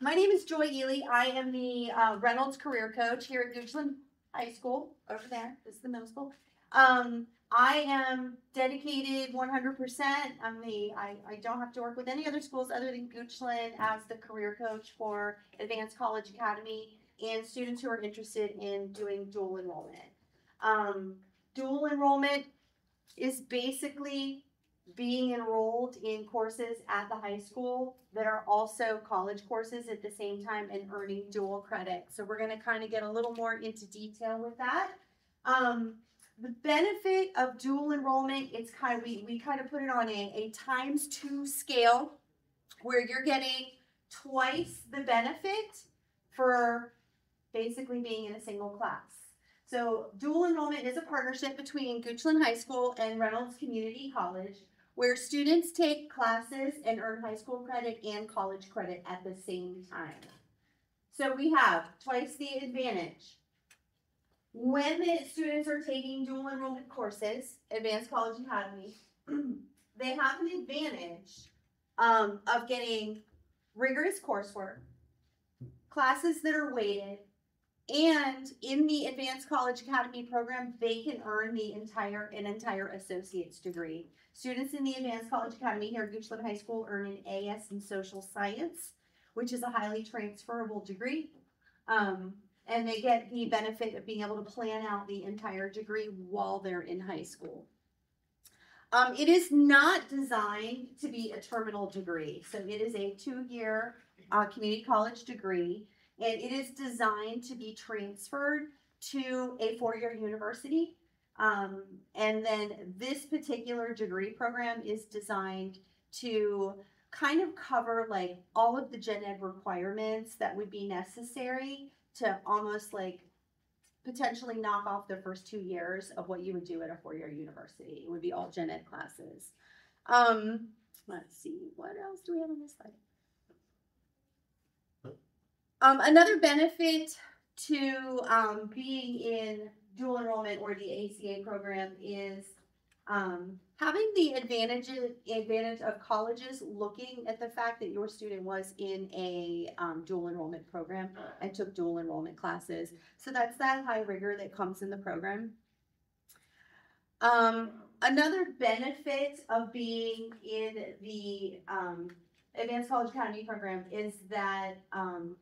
My name is Joy Ely. I am the Reynolds career coach here at Goochland High School. Over there, this is the middle school. I am dedicated 100%. I don't have to work with any other schools other than Goochland as the career coach for Advanced College Academy and students who are interested in doing dual enrollment. Dual enrollment is basically being enrolled in courses at the high school that are also college courses at the same time and earning dual credit. So we're going to kind of get a little more into detail with that. The benefit of dual enrollment, it's kind of, we kind of put it on a ×2 scale where you're getting twice the benefit for basically being in a single class. So dual enrollment is a partnership between Goochland High School and Reynolds Community College where students take classes and earn high school credit and college credit at the same time. So we have twice the advantage. When the students are taking dual enrollment courses, Advanced College Academy, they have an advantage of getting rigorous coursework, classes that are weighted, and in the Advanced College Academy program, they can earn an entire associate's degree. Students in the Advanced College Academy here at Goochland High School earn an AS in social science, which is a highly transferable degree. And they get the benefit of being able to plan out the entire degree while they're in high school. It is not designed to be a terminal degree. So it is a 2-year community college degree. And it is designed to be transferred to a 4-year university. And then this particular degree program is designed to kind of cover like all of the gen ed requirements that would be necessary to almost like potentially knock off the first 2 years of what you would do at a 4-year university. It would be all gen ed classes. Let's see, what else do we have on this slide? Another benefit to being in dual enrollment or the ACA program is having the advantage of colleges looking at the fact that your student was in a dual enrollment program and took dual enrollment classes. So that's that high rigor that comes in the program. Another benefit of being in the Advanced College Academy program is that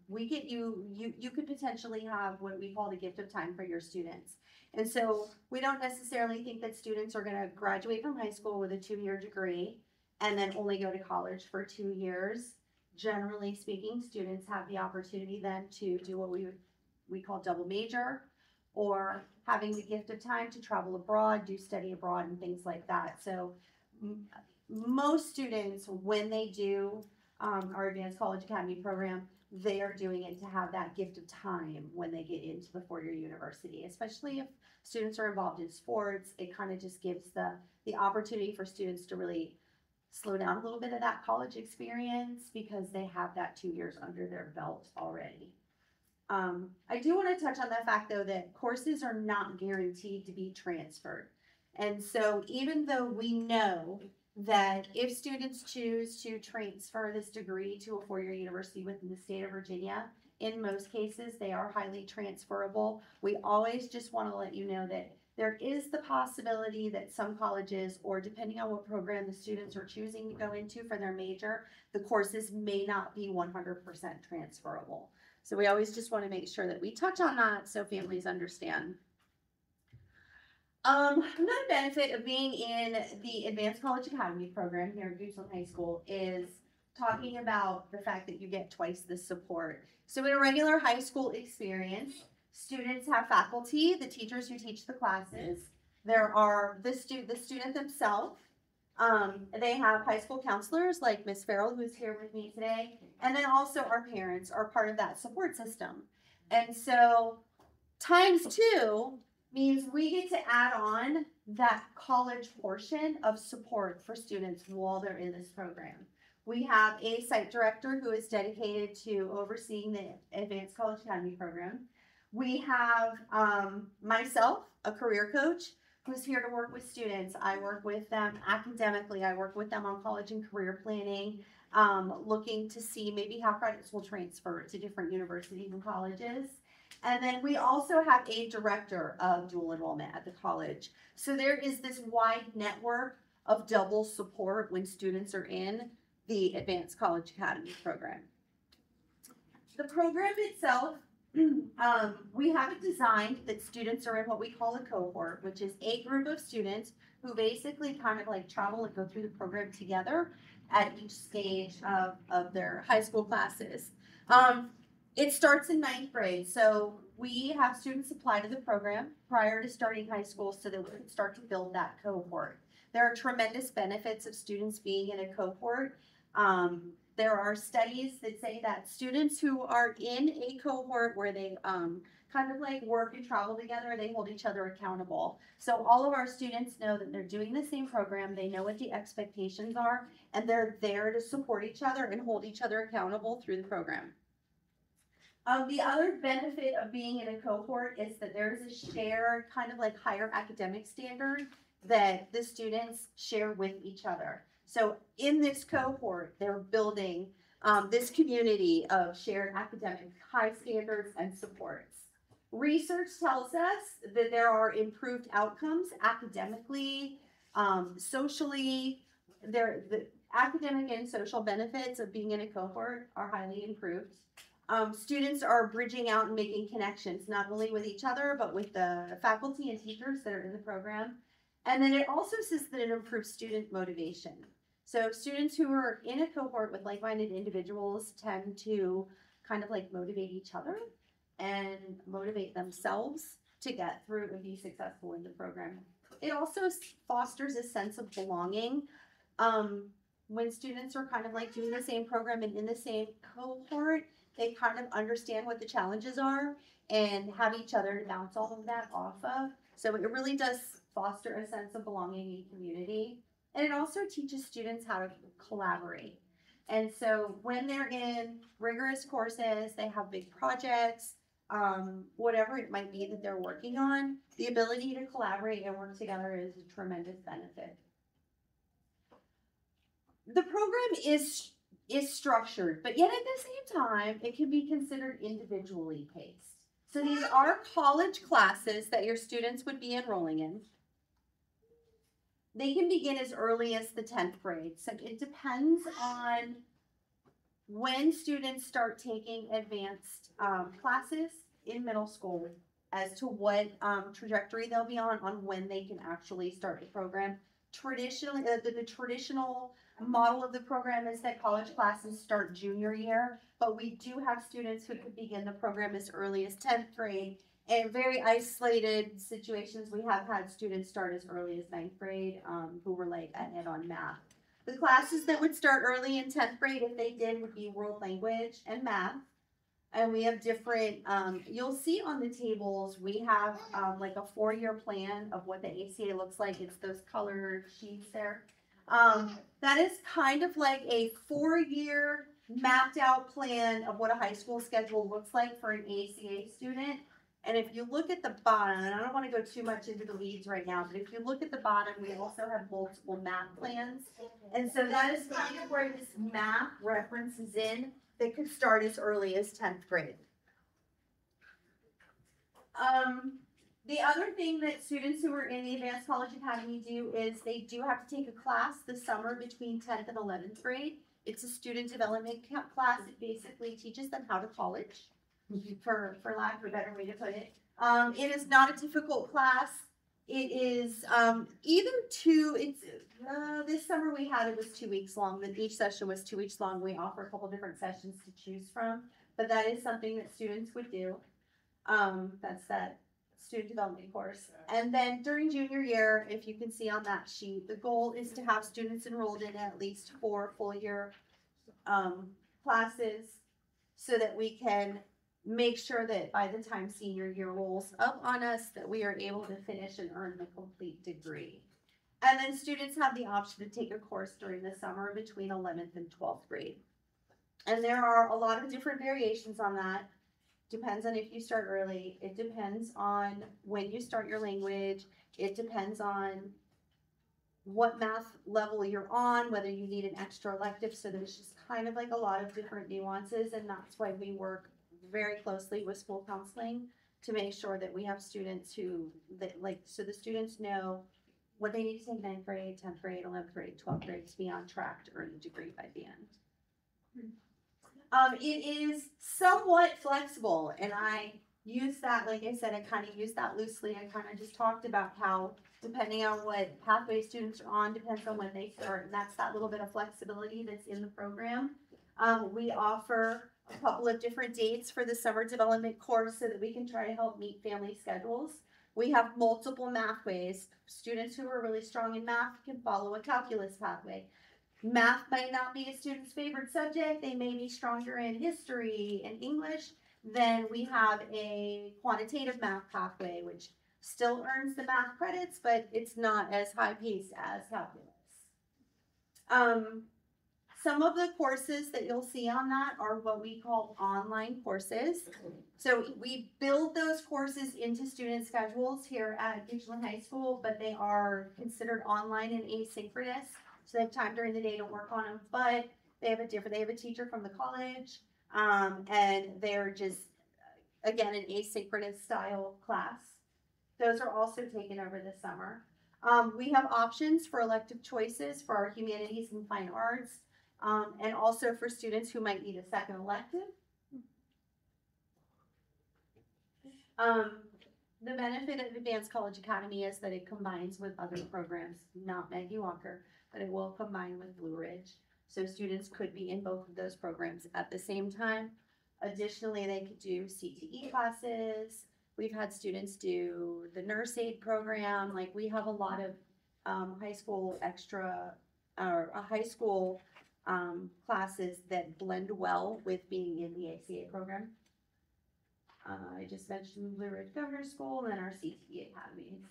we get you could potentially have what we call the gift of time for your students. And so we don't necessarily think that students are going to graduate from high school with a 2-year degree and then only go to college for 2 years. Generally speaking, students have the opportunity then to do what we call double major, or having the gift of time to travel abroad, do study abroad and things like that. So most students, when they do our Advanced College Academy program, they are doing it to have that gift of time when they get into the 4-year university, especially if students are involved in sports. It kind of just gives the opportunity for students to really slow down a little bit of that college experience because they have that 2 years under their belt already. I do want to touch on the fact, though, that courses are not guaranteed to be transferred. And so even though we know that if students choose to transfer this degree to a 4-year university within the state of Virginia, in most cases, they are highly transferable. We always just want to let you know that there is the possibility that some colleges, or depending on what program the students are choosing to go into for their major, the courses may not be 100% transferable. So we always just want to make sure that we touch on that so families understand. Another benefit of being in the Advanced College Academy program here at Goochland High School is talking about the fact that you get twice the support. So in a regular high school experience, students have faculty, the teachers who teach the classes. There are the student themselves. They have high school counselors like Miss Farrell, who's here with me today, and then also our parents are part of that support system. And so ×2 means we get to add on that college portion of support for students while they're in this program. We have a site director who is dedicated to overseeing the Advanced College Academy program. We have myself, a career coach, who's here to work with students. I work with them academically. I work with them on college and career planning, looking to see maybe how credits will transfer to different universities and colleges. And then we also have a director of dual enrollment at the college. So there is this wide network of double support when students are in the Advanced College Academy program. The program itself, we have it designed that students are in what we call a cohort, which is a group of students who basically kind of like travel and go through the program together at each stage of their high school classes. It starts in 9th grade, so we have students apply to the program prior to starting high school so that we can start to build that cohort. There are tremendous benefits of students being in a cohort. There are studies that say that students who are in a cohort where they kind of like work and travel together, they hold each other accountable. So all of our students know that they're doing the same program, they know what the expectations are, and they're there to support each other and hold each other accountable through the program. The other benefit of being in a cohort is that there's a shared kind of like higher academic standard that the students share with each other. So in this cohort, they're building this community of shared academic high standards and supports. Research tells us that there are improved outcomes academically, socially. The academic and social benefits of being in a cohort are highly improved. Students are bridging out and making connections, not only with each other, but with the faculty and teachers that are in the program. And then it also says that it improves student motivation. So students who are in a cohort with like-minded individuals tend to kind of like motivate each other and motivate themselves to get through and be successful in the program. It also fosters a sense of belonging. When students are kind of like doing the same program and in the same cohort, they kind of understand what the challenges are and have each other to bounce all of that off of. So it really does foster a sense of belonging and community. And it also teaches students how to collaborate. And so when they're in rigorous courses, they have big projects, whatever it might be that they're working on, the ability to collaborate and work together is a tremendous benefit. The program is structured, but yet at the same time, it can be considered individually paced. So these are college classes that your students would be enrolling in. They can begin as early as the 10th grade. So it depends on when students start taking advanced classes in middle school as to what trajectory they'll be on when they can actually start the program. Traditionally, the traditional model of the program is that college classes start junior year, but we do have students who could begin the program as early as 10th grade. In very isolated situations, we have had students start as early as 9th grade who were like ahead on math. The classes that would start early in 10th grade, if they did, would be world language and math. And we have different, you'll see on the tables, we have like a 4-year plan of what the ACA looks like. It's those colored sheets there. That is kind of like a 4-year mapped out plan of what a high school schedule looks like for an ACA student. And if you look at the bottom, and I don't want to go too much into the weeds right now, but if you look at the bottom, we also have multiple map plans. And so that is kind of where this map references in that could start as early as 10th grade. The other thing that students who are in the Advanced College Academy do is they do have to take a class this summer between 10th and 11th grade. It's a student development class. It basically teaches them how to college, for lack of a better way to put it. It is not a difficult class. It is this summer we had, it was 2 weeks long. Each session was 2 weeks long. We offer a couple different sessions to choose from, but that is something that students would do. That's that student development course. And then during junior year, if you can see on that sheet, the goal is to have students enrolled in at least 4 full year classes so that we can make sure that by the time senior year rolls up on us that we are able to finish and earn the complete degree. And then students have the option to take a course during the summer between 11th and 12th grade. And there are a lot of different variations on that. Depends on if you start early. It depends on when you start your language. It depends on what math level you're on, whether you need an extra elective. So there's just kind of like a lot of different nuances, and that's why we work very closely with school counseling to make sure that we have students who that like so the students know what they need to take 9th grade, 10th grade, 11th grade, 12th grade to be on track to earn a degree by the end. It is somewhat flexible, and I use that, like I said, I kind of use that loosely. I kind of just talked about how depending on what pathway students are on, depends on when they start, and that's that little bit of flexibility that's in the program. We offer a couple of different dates for the summer development course so that we can try to help meet family schedules. We have multiple mathways. Students who are really strong in math can follow a calculus pathway. Math might not be a student's favorite subject. They may be stronger in history and English. Then we have a quantitative math pathway, which still earns the math credits, but it's not as high paced as calculus. Some of the courses that you'll see on that are what we call online courses. So we build those courses into student schedules here at Goochland High School, but they are considered online and asynchronous. So they have time during the day to work on them, but they have a teacher from the college, and they're just, again, an asynchronous style class. Those are also taken over this summer. We have options for elective choices for our humanities and fine arts, and also for students who might need a second elective. The benefit of Advanced College Academy is that it combines with other programs, not Maggie Walker, but it will combine with Blue Ridge. So students could be in both of those programs at the same time. Additionally, they could do CTE classes. We've had students do the nurse aid program. Like we have a lot of high school classes that blend well with being in the ACA program. I just mentioned Blue Ridge Governor's School and then our CTE Academy.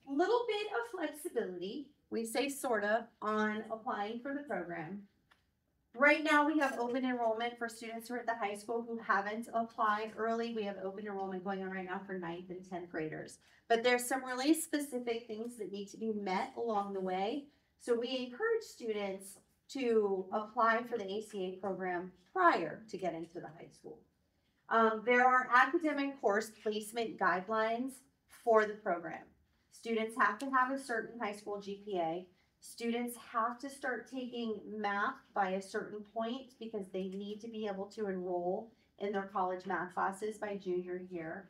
Little bit of flexibility, we say sort of, on applying for the program. Right now we have open enrollment for students who are at the high school who haven't applied early. We have open enrollment going on right now for 9th and 10th graders. But there's some really specific things that need to be met along the way. So we encourage students to apply for the ACA program prior to get into the high school. There are academic course placement guidelines for the program. Students have to have a certain high school GPA. Students have to start taking math by a certain point because they need to be able to enroll in their college math classes by junior year.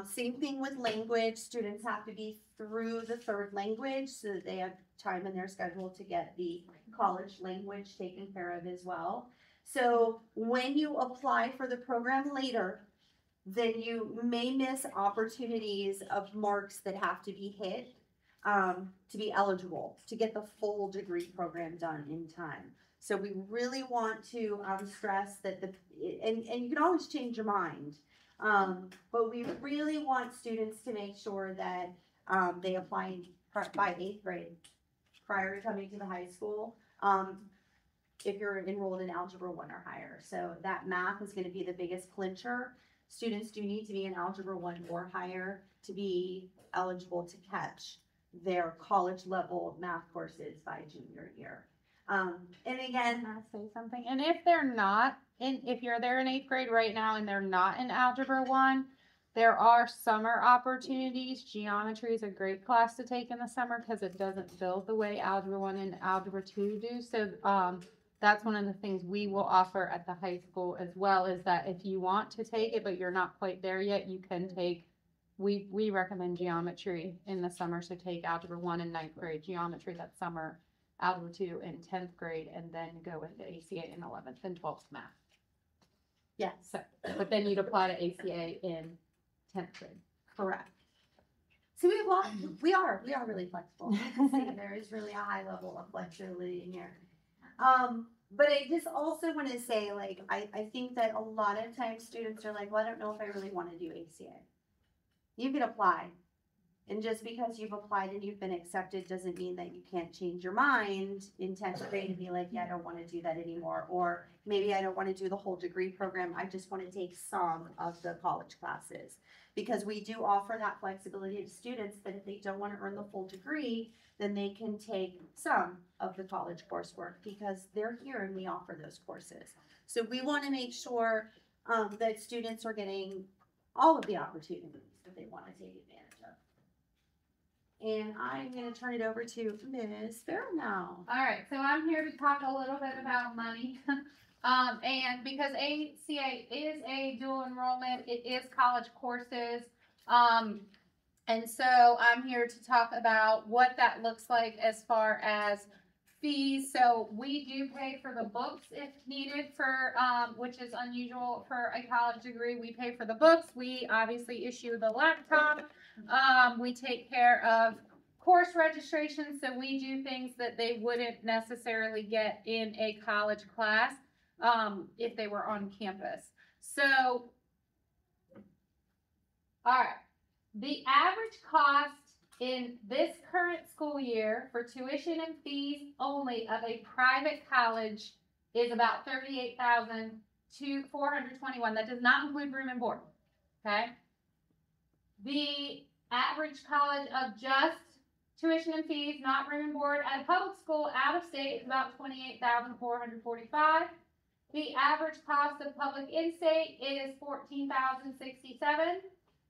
Same thing with language. Students have to be through the 3rd language so that they have time in their schedule to get the college language taken care of as well. So when you apply for the program later, then you may miss opportunities of marks that have to be hit to be eligible to get the full degree program done in time. So we really want to stress that and you can always change your mind, but we really want students to make sure that they apply by 8th grade prior to coming to the high school. If you're enrolled in Algebra 1 or higher. So that math is going to be the biggest clincher. Students do need to be in Algebra 1 or higher to be eligible to catch their college level math courses by junior year. And again, Can I say something? And if they're not if you're there in 8th grade right now and they're not in Algebra 1, there are summer opportunities. Geometry is a great class to take in the summer because it doesn't build the way Algebra 1 and Algebra 2 do. So that's one of the things we will offer at the high school as well, is that if you want to take it but you're not quite there yet, you can take, we recommend geometry in the summer. So take Algebra 1 in 9th grade, geometry that summer, Algebra 2 in 10th grade, and then go into ACA in 11th and 12th math. yes, So, but then you'd apply to ACA in 10th grade. correct. So we are really flexible. See, there is really a high level of flexibility in here. But I just also want to say, like, I think that a lot of times students are like, well, I don't know if I really want to do ACA. You can apply. And just because you've applied and you've been accepted doesn't mean that you can't change your mind in 10th grade and be like, yeah, I don't want to do that anymore. Or maybe I don't want to do the whole degree program. I just want to take some of the college classes. Because we do offer that flexibility to students that if they don't want to earn the full degree, then they can take some of the college coursework because they're here and we offer those courses. So we want to make sure that students are getting all of the opportunities that they want to take advantage of. And I'm going to turn it over to Ms. Farrell now. All right, so I'm here to talk a little bit about money. And because ACA is a dual enrollment, it is college courses. And so I'm here to talk about what that looks like as far as fees. So we do pay for the books if needed for, which is unusual for a college degree. We pay for the books. We obviously issue the laptop. We take care of course registration. So we do things that they wouldn't necessarily get in a college class, if they were on campus. So, all right. The average cost in this current school year for tuition and fees only of a private college is about $38,421. That does not include room and board. Okay. The average college of just tuition and fees, not room and board, at a public school out of state is about $28,445. The average cost of public in-state is $14,067.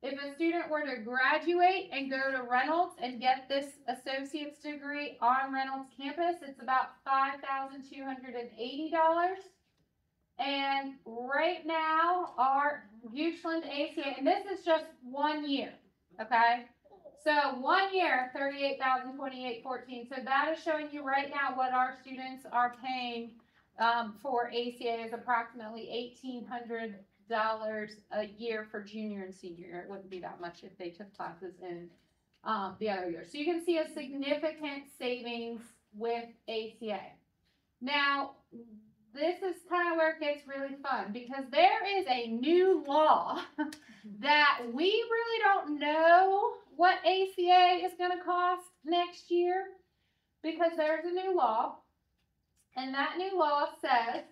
If a student were to graduate and go to Reynolds and get this associate's degree on Reynolds campus, it's about $5,280. And right now, our Goochland ACA, and this is just 1 year, okay? So 1 year, $38,028.14. So that is showing you right now what our students are paying for ACA is approximately $1,800 a year for junior and senior year. It wouldn't be that much if they took classes in the other year. So you can see a significant savings with ACA. Now, this is kind of where it gets really fun because there is a new law that we really don't know what ACA is going to cost next year because there's a new law. And that new law says,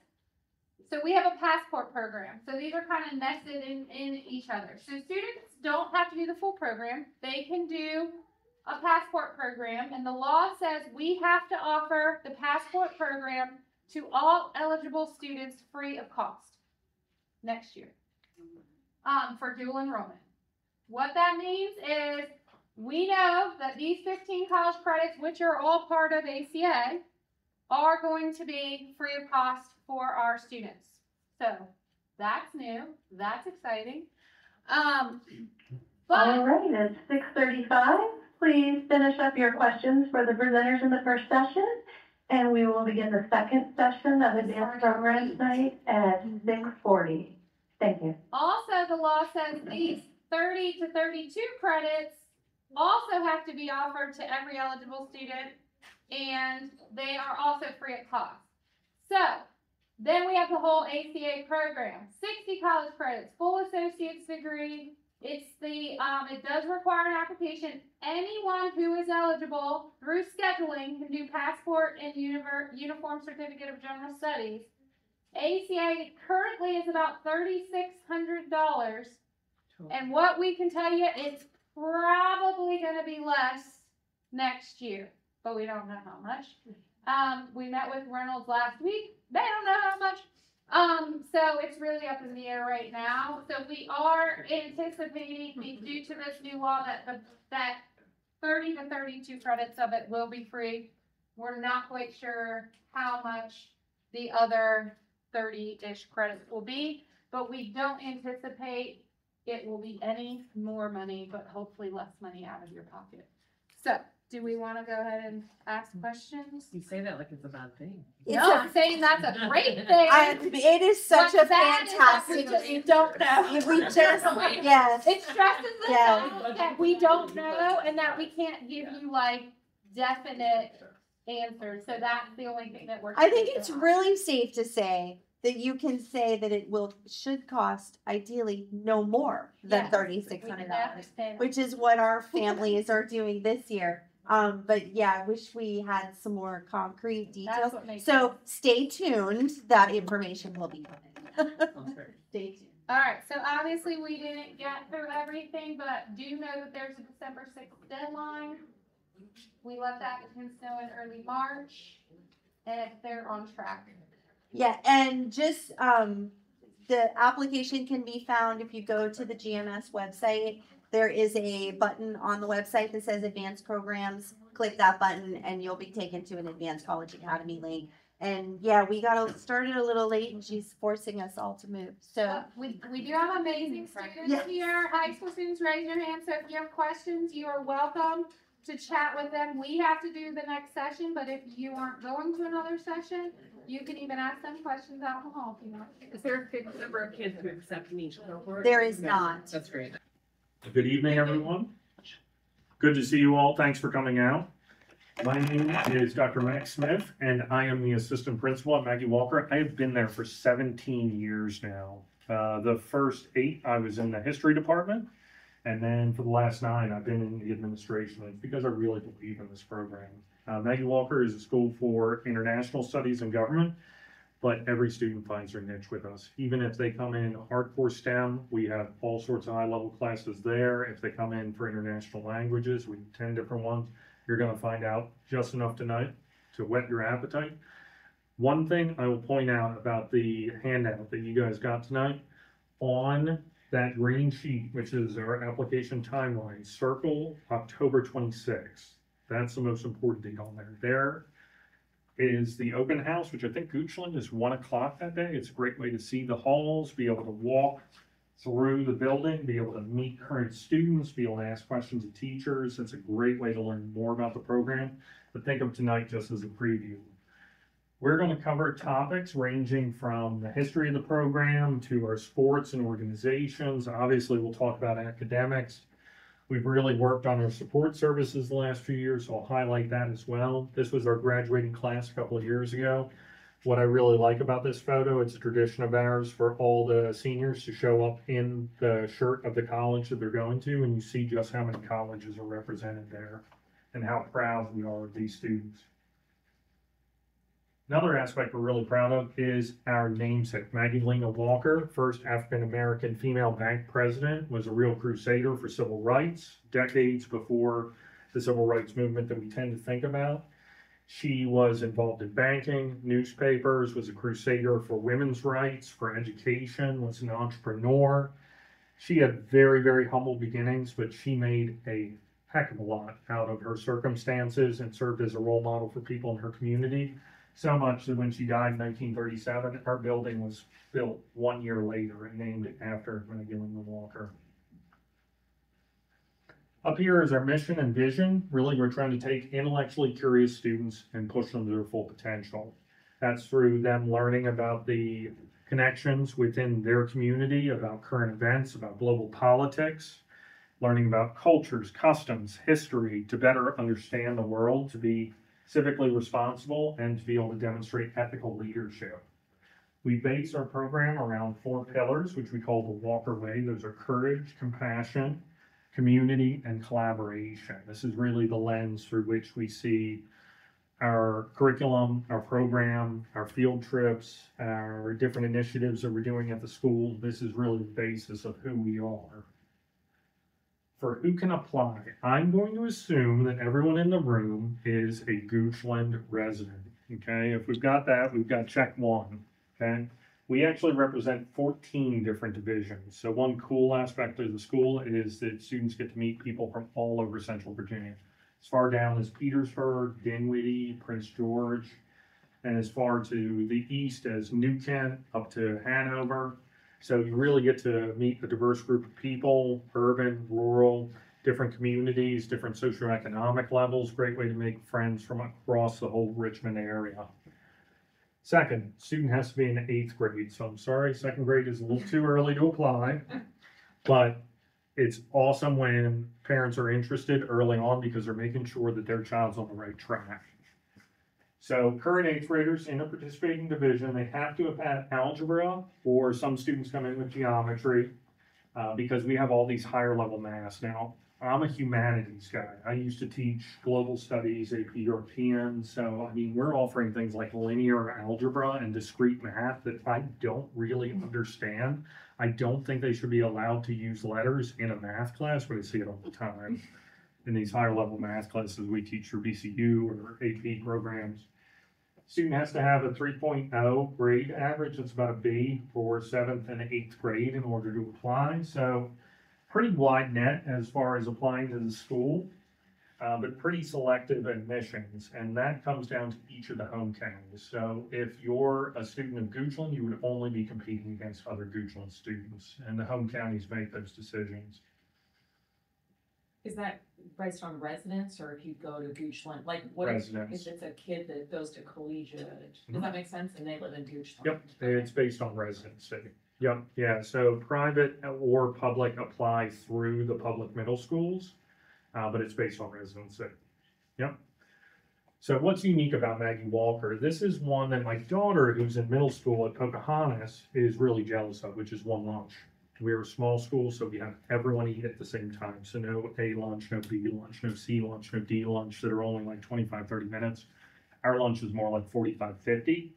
so we have a passport program. So these are kind of nested in each other. So students don't have to do the full program. They can do a passport program. And the law says we have to offer the passport program to all eligible students free of cost next year for dual enrollment. What that means is we know that these 15 college credits, which are all part of ACA, are going to be free of cost for our students. So that's new. That's exciting. All right, it's 6:35. Please finish up your questions for the presenters in the first session, and we will begin the second session of the dance program tonight at 6:40. Thank you. Also, the law says these 30 to 32 credits also have to be offered to every eligible student, and they are also free of cost. So then we have the whole ACA program, 60 college credits, full associate's degree. It's the, it does require an application. Anyone who is eligible through scheduling can do passport and uniform certificate of general studies. ACA currently is about $3,600. And what we can tell you, it's probably going to be less next year, but we don't know how much. We met with Reynolds last week. They don't know how much. So it's really up in the air right now. So we are anticipating, due to this new law, that 30 to 32 credits of it will be free. We're not quite sure how much the other 30-ish credits will be, but we don't anticipate it will be any more money, but hopefully less money out of your pocket. So, do we want to go ahead and ask questions? You say that like it's a bad thing. No, I'm saying that's a great thing. It is such What's a bad is fantastic. that we don't know. We just, yes. It stresses us Yeah. out that we don't know and that we can't give you like definite answers. So that's the only thing that we're. I think it's really safe to say that you can say that it should cost ideally no more than Yes, $3,600, which is what our families are doing this year. But yeah, I wish we had some more concrete details. So stay tuned. That information will be coming. Stay tuned. All right, so obviously we didn't get through everything, but do know that there's a December 6th deadline. We let that begin snow in early March, and if they're on track. Yeah, and just the application can be found if you go to the GMS website. There is a button on the website that says Advanced Programs. Click that button, and you'll be taken to an Advanced College Academy link. And yeah, we got started a little late, and she's forcing us all to move. So we do have amazing students here. High school students, raise your hand. So if you have questions, you are welcome to chat with them. We have to do the next session, but if you aren't going to another session, you can even ask them questions out in the hall if you want. Is there a fixed number of kids to accept in each cohort? There is not. That's great. Good evening, everyone. Good to see you all. Thanks for coming out. My name is Dr. Max Smith, and I am the assistant principal at Maggie Walker. I have been there for 17 years now. The first 8, I was in the history department, and then for the last 9, I've been in the administration. It's because I really believe in this program. Maggie Walker is a school for international studies and government, but every student finds their niche with us. Even if they come in hardcore STEM, we have all sorts of high-level classes there. If they come in for international languages, we have 10 different ones. You're going to find out just enough tonight to whet your appetite. One thing I will point out about the handout that you guys got tonight, on that green sheet, which is our application timeline, circle October 26th. That's the most important date on there. There is the open house, which I think Goochland is 1 o'clock that day. It's a great way to see the halls, be able to walk through the building, be able to meet current students, be able to ask questions of teachers. It's a great way to learn more about the program, but think of tonight just as a preview. We're going to cover topics ranging from the history of the program to our sports and organizations. Obviously, we'll talk about academics. We've really worked on our support services the last few years, so I'll highlight that as well. This was our graduating class a couple of years ago. What I really like about this photo, it's a tradition of ours for all the seniors to show up in the shirt of the college that they're going to, and you see just how many colleges are represented there and how proud we are of these students. Another aspect we're really proud of is our namesake. Maggie Lena Walker, first African-American female bank president, was a real crusader for civil rights, decades before the civil rights movement that we tend to think about. She was involved in banking, newspapers, was a crusader for women's rights, for education, was an entrepreneur. She had very, very humble beginnings, but she made a heck of a lot out of her circumstances and served as a role model for people in her community. So much that when she died in 1937, her building was built 1 year later and named after Maggie Lena Walker. Up here is our mission and vision. Really, we're trying to take intellectually curious students and push them to their full potential. That's through them learning about the connections within their community, about current events, about global politics, learning about cultures, customs, history, to better understand the world, to be civically responsible, and to be able to demonstrate ethical leadership. We base our program around 4 pillars, which we call the Walker Way. Those are courage, compassion, community, and collaboration. This is really the lens through which we see our curriculum, our program, our field trips, our different initiatives that we're doing at the school. This is really the basis of who we are. For who can apply, I'm going to assume that everyone in the room is a Goochland resident. Okay, if we've got that, we've got check 1. Okay. We actually represent 14 different divisions. So one cool aspect of the school is that students get to meet people from all over Central Virginia. As far down as Petersburg, Dinwiddie, Prince George, and as far to the east as New Kent, up to Hanover. So you really get to meet a diverse group of people, urban, rural, different communities, different socioeconomic levels. Great way to make friends from across the whole Richmond area. Second, student has to be in 8th grade. So I'm sorry, 2nd grade is a little too early to apply, but it's awesome when parents are interested early on because they're making sure that their child's on the right track. So current eighth graders in a participating division, they have to have had algebra, or some students come in with geometry, because we have all these higher level maths now. I'm a humanities guy. I used to teach global studies, AP European. So, I mean, we're offering things like linear algebra and discrete math that I don't really understand. I don't think they should be allowed to use letters in a math class, but I see it all the time. In these higher level math classes we teach for BCU or AP programs. Student has to have a 3.0 grade average. That's about a B for 7th and 8th grade in order to apply. So pretty wide net as far as applying to the school, but pretty selective admissions. And that comes down to each of the home counties. So if you're a student of Goochland, you would only be competing against other Goochland students, and the home counties make those decisions. Is that based on residence, or if you go to Goochland, like what if Residence. it's a kid that goes to collegiate? Does that make sense? And they live in Goochland? Yep, it's based on residency. Yep, yeah, so private or public apply through the public middle schools, but it's based on residency. Yep. So what's unique about Maggie Walker? This is one that my daughter, who's in middle school at Pocahontas, is really jealous of, which is one lunch. We're a small school, so we have everyone eat at the same time. So no A lunch, no B lunch, no C lunch, no D lunch that are only like 25, 30 minutes. Our lunch is more like 45, 50.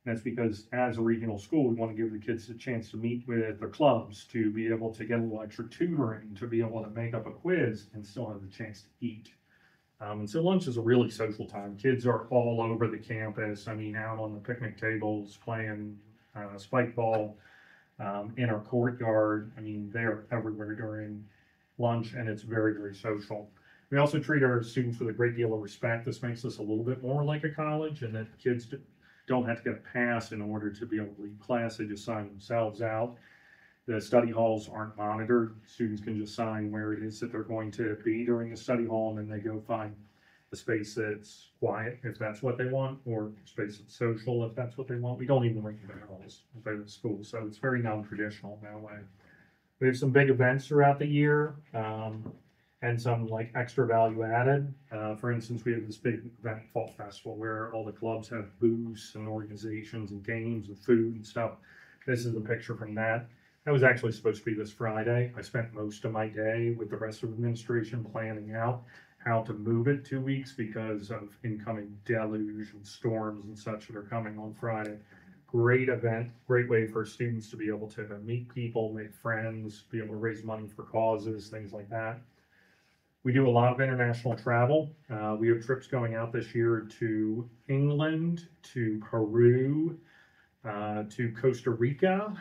That's because as a regional school, we want to give the kids a chance to meet with their clubs, to be able to get a little extra tutoring, to be able to make up a quiz and still have the chance to eat. And so lunch is a really social time. Kids are all over the campus. I mean, out on the picnic tables, playing spike ball in our courtyard. I mean, they're everywhere during lunch, and it's very, very social. We also treat our students with a great deal of respect. This makes us a little bit more like a college, and that kids don't have to get a pass in order to be able to leave class. They just sign themselves out. The study halls aren't monitored. Students can just sign where it is that they're going to be during the study hall, and then they go find a space that's quiet if that's what they want, or a space that's social if that's what they want. We don't even ring the bells at the school, so it's very non-traditional in that way. We have some big events throughout the year, and some like extra value added. For instance, we have this big event, Fall Festival, where all the clubs have booths and organizations and games and food and stuff. This is a picture from that. That was actually supposed to be this Friday. I spent most of my day with the rest of the administration planning out how to move it 2 weeks because of incoming deluge and storms and such that are coming on Friday. Great event, great way for students to be able to meet people, make friends, be able to raise money for causes, things like that. We do a lot of international travel. We have trips going out this year to England, to Peru, to Costa Rica.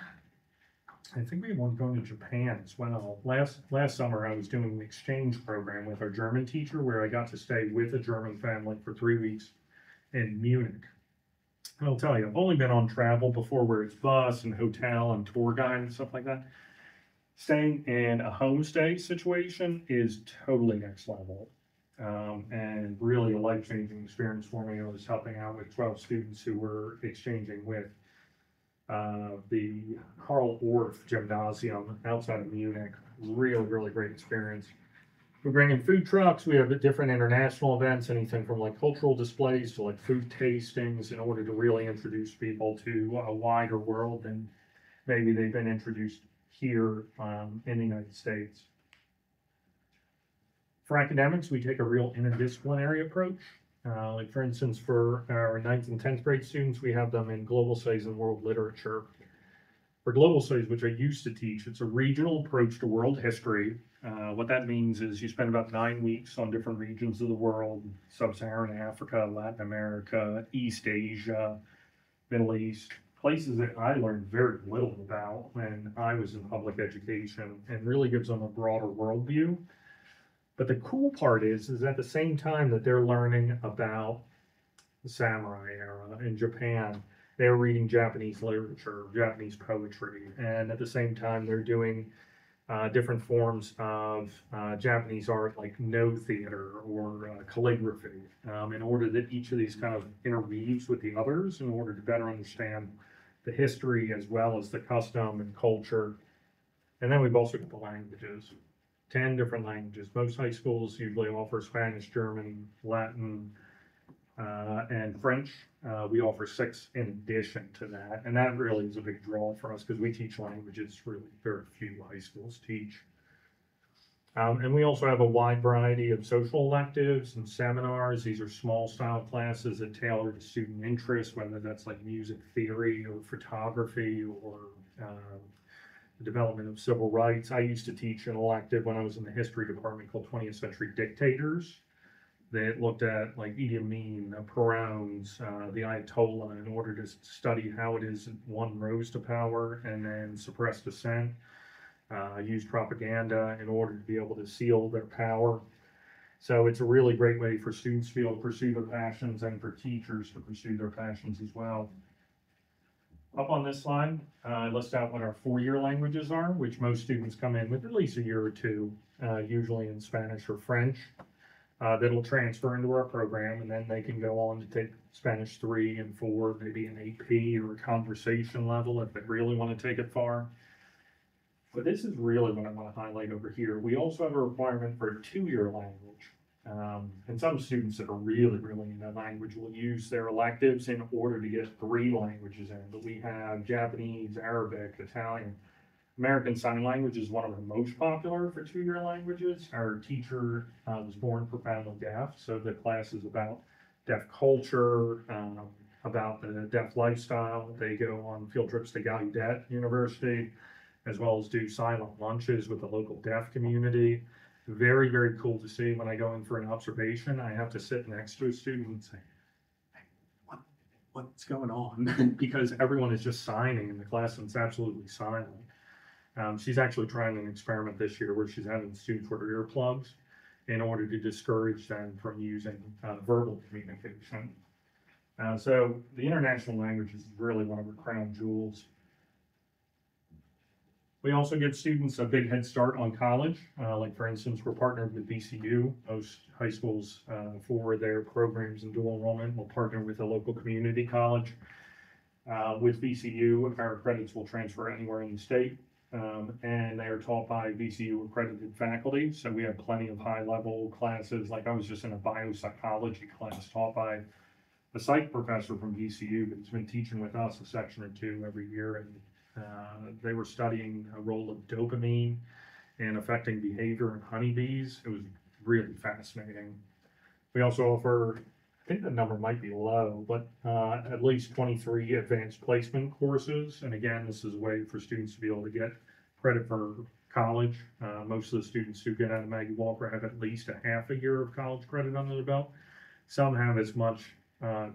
I think we have one going to Japan as well. Last summer, I was doing an exchange program with our German teacher where I got to stay with a German family for 3 weeks in Munich. And I'll tell you, I've only been on travel before where it's bus and hotel and tour guide and stuff like that. Staying in a homestay situation is totally next level, and really a life-changing experience for me. I was helping out with 12 students who were exchanging with the Karl Orff Gymnasium outside of Munich. Really, really great experience. We bring in food trucks. We have different international events, anything from like cultural displays to like food tastings, in order to really introduce people to a wider world than maybe they've been introduced here in the United States. For academics, we take a real interdisciplinary approach. Like for instance, for our 9th and 10th grade students, we have them in global studies and world literature. For global studies, which I used to teach, it's a regional approach to world history. What that means is you spend about 9 weeks on different regions of the world: Sub-Saharan Africa, Latin America, East Asia, Middle East, places that I learned very little about when I was in public education, and really gives them a broader worldview. But the cool part is at the same time that they're learning about the samurai era in Japan, they're reading Japanese literature, Japanese poetry, and at the same time they're doing different forms of Japanese art like no theater or calligraphy, in order that each of these kind of interweaves with the others in order to better understand the history as well as the custom and culture. And then we've also got the languages. 10 different languages. Most high schools usually offer Spanish, German, Latin, and French. We offer 6 in addition to that, and that really is a big draw for us because we teach languages really very few high schools teach. And we also have a wide variety of social electives and seminars. These are small style classes that tailor to student interests, whether that's like music theory or photography or the development of civil rights. I used to teach an elective when I was in the history department called 20th Century Dictators that looked at like Idi Amin, Perownes, the Ayatollah in order to study how it is one rose to power and then suppressed dissent. Used propaganda in order to be able to seal their power. So it's a really great way for students to be able to pursue their passions and for teachers to pursue their passions as well. Up on this slide, I list out what our 4-year languages are, which most students come in with at least a year or two, usually in Spanish or French. That'll transfer into our program, and then they can go on to take Spanish 3 and 4, maybe an AP or a conversation level if they really want to take it far. But this is really what I want to highlight over here. We also have a requirement for a 2-year language. And some students that are really into language will use their electives in order to get 3 languages in. But we have Japanese, Arabic, Italian. American Sign Language is one of the most popular for 2-year languages. Our teacher was born profoundly deaf, so the class is about deaf culture, about the deaf lifestyle. They go on field trips to Gallaudet University, as well as do silent lunches with the local deaf community. Very, very cool to see. When I go in for an observation, I have to sit next to a student and say, hey, what's going on? Because everyone is just signing in the class and it's absolutely silent. She's actually trying an experiment this year where she's having students wear earplugs in order to discourage them from using verbal communication. So the international language is really one of our crown jewels. We also give students a big head start on college. Like for instance, we're partnered with VCU. Most high schools for their programs in dual enrollment will partner with a local community college. With VCU, our credits will transfer anywhere in the state. And they are taught by VCU accredited faculty. So we have plenty of high level classes. Like I was just in a biopsychology class taught by a psych professor from VCU that's been teaching with us a section or 2 every year. And they were studying a role of dopamine in affecting behavior in honeybees. It was really fascinating. We also offer, I think the number might be low, but at least 23 advanced placement courses. And again, this is a way for students to be able to get credit for college. Most of the students who get out of Maggie Walker have at least a half a year of college credit under their belt. Some have as much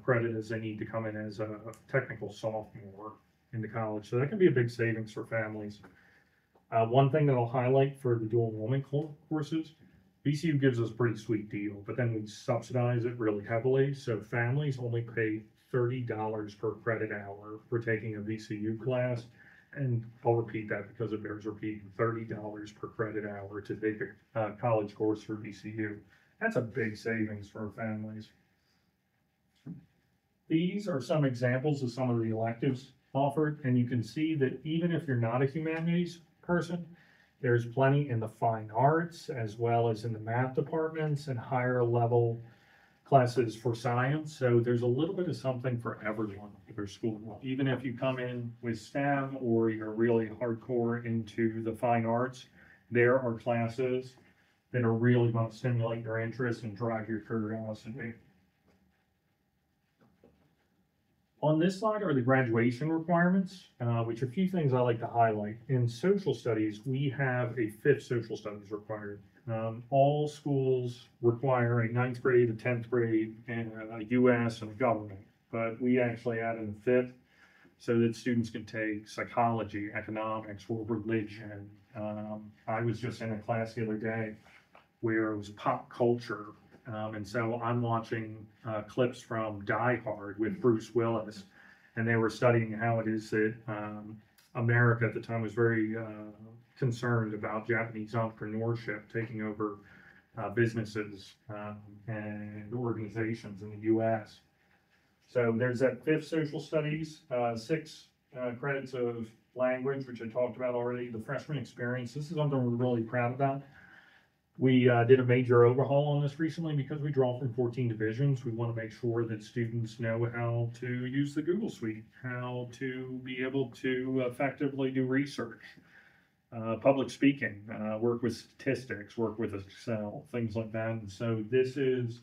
credit as they need to come in as a technical sophomore into college. So that can be a big savings for families. One thing that I'll highlight for the dual enrollment courses, VCU gives us a pretty sweet deal, but then we subsidize it really heavily. So families only pay $30 per credit hour for taking a VCU class. And I'll repeat that because it bears repeating, $30 per credit hour to take a college course for VCU. That's a big savings for families. These are some examples of some of the electives offered, and you can see that even if you're not a humanities person, there's plenty in the fine arts as well as in the math departments and higher level classes for science. So there's a little bit of something for everyone at their school. Even if you come in with STEM or you're really hardcore into the fine arts, there are classes that are really going to stimulate your interest and drive your curiosity. On this slide are the graduation requirements, which are a few things I like to highlight. In social studies, we have a 5th social studies required. All schools require a 9th grade, a 10th grade, and a US and a government, but we actually added a 5th so that students can take psychology, economics, or religion. I was just in a class the other day where it was pop culture. And so I'm watching clips from Die Hard with Bruce Willis, and they were studying how it is that America at the time was very concerned about Japanese entrepreneurship taking over businesses and organizations in the U.S. So there's that 5th social studies, 6 credits of language, which I talked about already. The freshman experience, this is something we're really proud about. We did a major overhaul on this recently because we draw from 14 divisions. We want to make sure that students know how to use the Google Suite, how to be able to effectively do research, public speaking, work with statistics, work with Excel, things like that. And so this is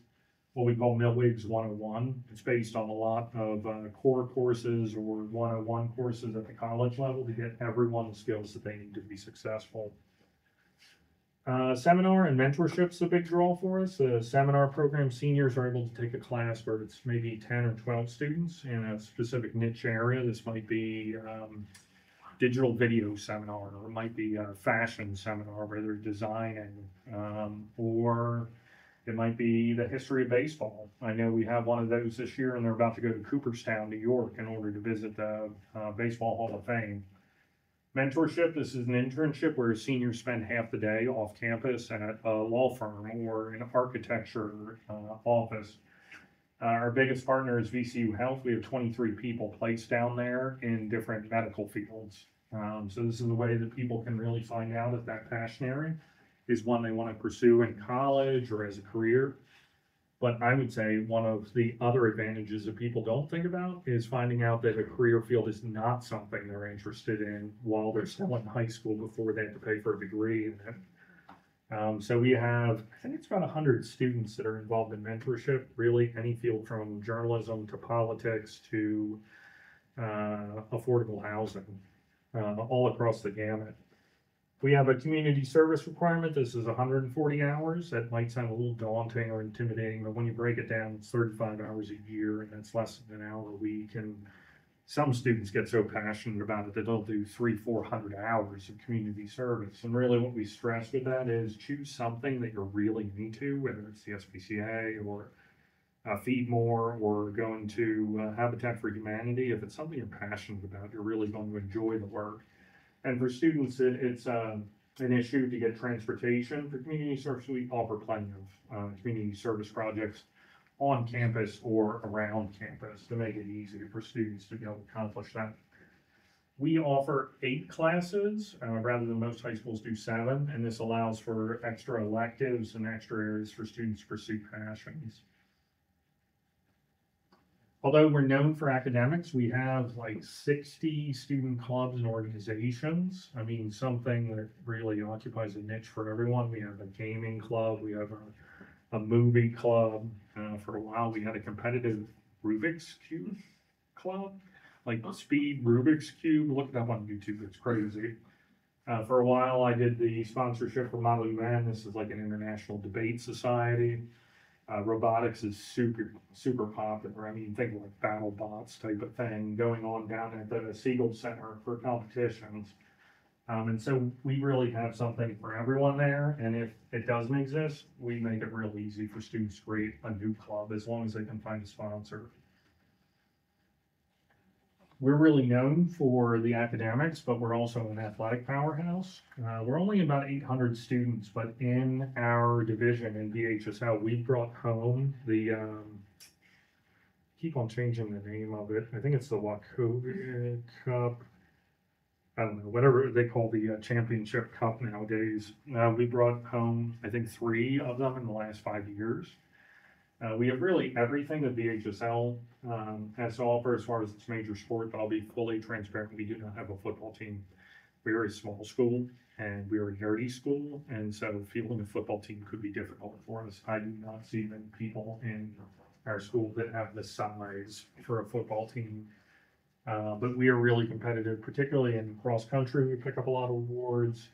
what we call Millwig's 101. It's based on a lot of core courses or 101 courses at the college level to get everyone the skills that they need to be successful. Seminar and mentorship's a big draw for us. The seminar program, seniors are able to take a class where it's maybe 10 or 12 students in a specific niche area. This might be digital video seminar, or it might be a fashion seminar where they're designing, or it might be the history of baseball. I know we have one of those this year, and they're about to go to Cooperstown, New York, in order to visit the Baseball Hall of Fame. Mentorship, this is an internship where seniors spend half the day off campus at a law firm or an architecture office. Our biggest partner is VCU Health. We have 23 people placed down there in different medical fields. So this is a way that people can really find out if that passion area is one they want to pursue in college or as a career. But I would say one of the other advantages that people don't think about is finding out that a career field is not something they're interested in while they're still in high school before they have to pay for a degree in it. So we have, I think it's about 100 students that are involved in mentorship, really any field from journalism to politics to affordable housing, all across the gamut. We have a community service requirement. This is 140 hours. That might sound a little daunting or intimidating, but when you break it down, it's 35 hours a year, and that's less than an hour a week. And some students get so passionate about it that they'll do 300-400 hours of community service. And really what we stress with that is choose something that you're really into, whether it's the SPCA or Feed More or going to Habitat for Humanity. If it's something you're passionate about, you're really going to enjoy the work. And for students, it's an issue to get transportation. For community service, we offer plenty of community service projects on campus or around campus to make it easier for students to be able to accomplish that. We offer 8 classes rather than most high schools do 7, and this allows for extra electives and extra areas for students to pursue passions. Although we're known for academics, we have like 60 student clubs and organizations. I mean, something that really occupies a niche for everyone. We have a gaming club, we have a movie club. For a while, we had a competitive Rubik's Cube club, like speed Rubik's Cube. Look it up on YouTube, it's crazy. For a while, I did the sponsorship for Model UN. This is like an international debate society. Robotics is super popular. I mean, think like battle bots type of thing going on down at the Siegel Center for competitions. And so we really have something for everyone there. And if it doesn't exist, we make it real easy for students to create a new club as long as they can find a sponsor. We're really known for the academics, but we're also an athletic powerhouse. We're only about 800 students, but in our division in BHSL, we brought home the, keep on changing the name of it. I think it's the Wachovia Cup. I don't know, whatever they call the championship cup nowadays. We brought home, I think, 3 of them in the last 5 years. We have really everything that BHSL has to offer as far as its major sport, but I'll be fully transparent. We do not have a football team. We are a small school and we are a nerdy school, and so fielding a football team could be difficult for us. I do not see many people in our school that have the size for a football team. But we are really competitive, particularly in cross country. We pick up a lot of awards.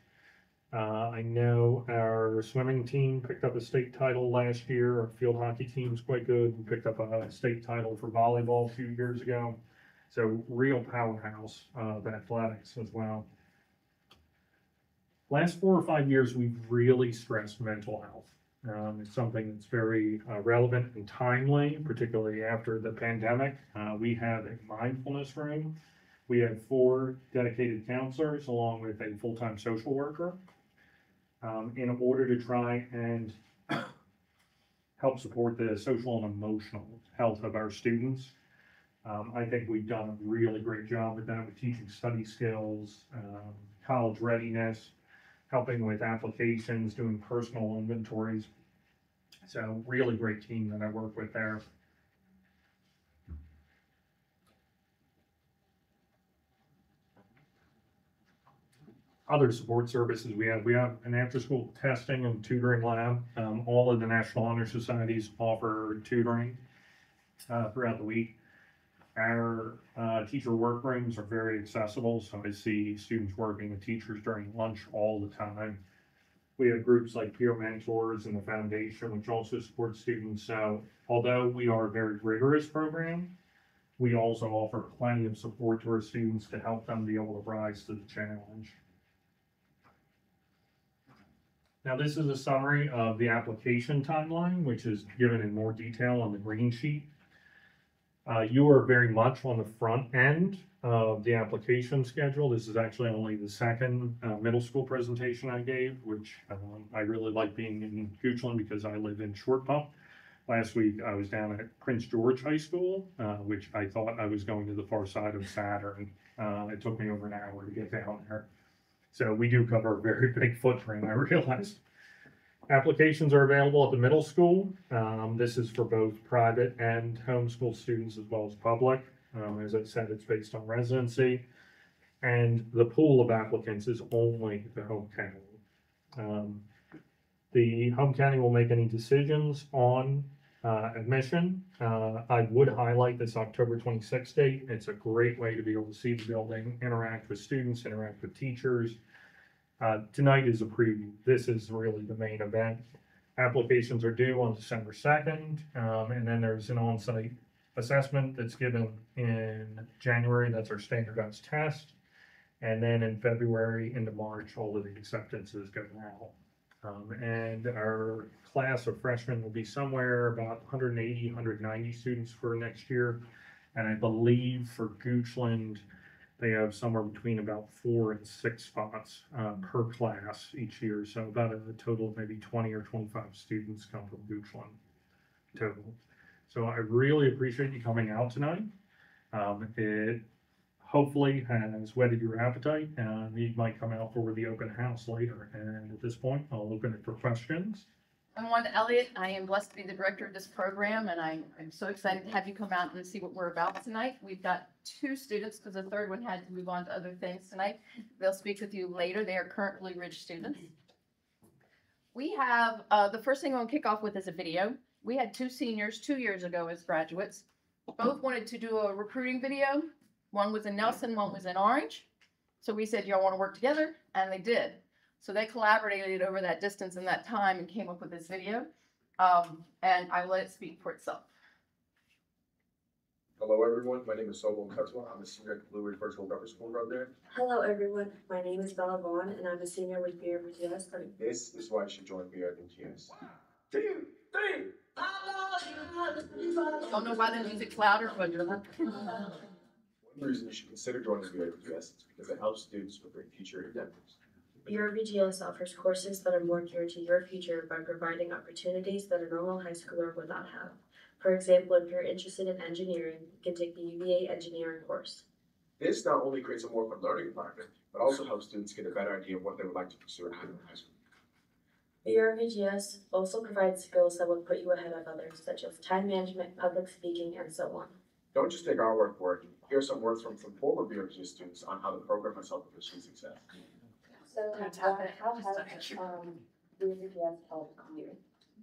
I know our swimming team picked up a state title last year. Our field hockey team's quite good. We picked up a state title for volleyball 2 years ago. So real powerhouse of athletics as well. Last 4 or 5 years, we've really stressed mental health. It's something that's very relevant and timely, particularly after the pandemic. We have a mindfulness room. We have 4 dedicated counselors along with a full-time social worker in order to try and help support the social and emotional health of our students. I think we've done a really great job with that, with teaching study skills, college readiness. helping with applications, doing personal inventories. So really great team that I work with there. Other support services we have an after-school testing and tutoring lab. All of the National Honor Societies offer tutoring throughout the week. Our teacher workrooms are very accessible, so I see students working with teachers during lunch all the time. We have groups like Peer Mentors and the Foundation, which also support students. So although we are a very rigorous program, we also offer plenty of support to our students to help them be able to rise to the challenge. Now, this is a summary of the application timeline, which is given in more detail on the green sheet. You are very much on the front end of the application schedule. This is actually only the second middle school presentation I gave, which I really like being in Goochland because I live in Short Pump. Last week, I was down at Prince George High School, which I thought I was going to the far side of Saturn. It took me over an hour to get down there. So we do cover a very big footprint, I realized. Applications are available at the middle school. This is for both private and homeschool students as well as public. As I said, it's based on residency. And the pool of applicants is only the home county. The home county will make any decisions on admission. I would highlight this October 26th date. It's a great way to be able to see the building, interact with students, interact with teachers. Tonight is a preview. This is really the main event. Applications are due on December 2nd, and then there's an on-site assessment that's given in January. That's our standardized test. And then in February into March, all of the acceptances go out. And our class of freshmen will be somewhere about 180, 190 students for next year. And I believe for Goochland, they have somewhere between about 4 and 6 spots per class each year. So about a total of maybe 20 or 25 students come from Goochland total. So I really appreciate you coming out tonight. It hopefully has whetted your appetite. You might come out for the open house later. And at this point, I'll open it for questions. I'm Wanda Elliott. I am blessed to be the director of this program, and I'm so excited to have you come out and see what we're about tonight. We've got 2 students because the third one had to move on to other things tonight. They'll speak with you later. They are currently Ridge students. We have, the first thing I'm gonna kick off with is a video. We had 2 seniors 2 years ago as graduates. Both wanted to do a recruiting video. One was in Nelson, one was in Orange. So we said, y'all want to work together? And they did. So they collaborated over that distance and that time and came up with this video. And I will let it speak for itself. Hello everyone, my name is Sobol Katswa. I'm a senior at Blue Ridge Virtual Government School right there. Hello everyone, my name is Bella Vaughn and I'm a senior with BRBGS. This is why you should join BRBGS. 1, 2, 3. Don't know why the music's louder, but One reason you should consider joining BRBGS is because it helps students with their future endeavors. BRBGS offers courses that are more geared to your future by providing opportunities that a normal high schooler would not have. For example, if you're interested in engineering, you can take the UVA engineering course. This not only creates a more fun learning environment, but also helps students get a better idea of what they would like to pursue in high school. BRBGS also provides skills that will put you ahead of others, such as time management, public speaking, and so on. Don't just take our word for it. Here's some words from some former BRBGS students on how the program has helped them achieve success. So, how has BRBGS helped you?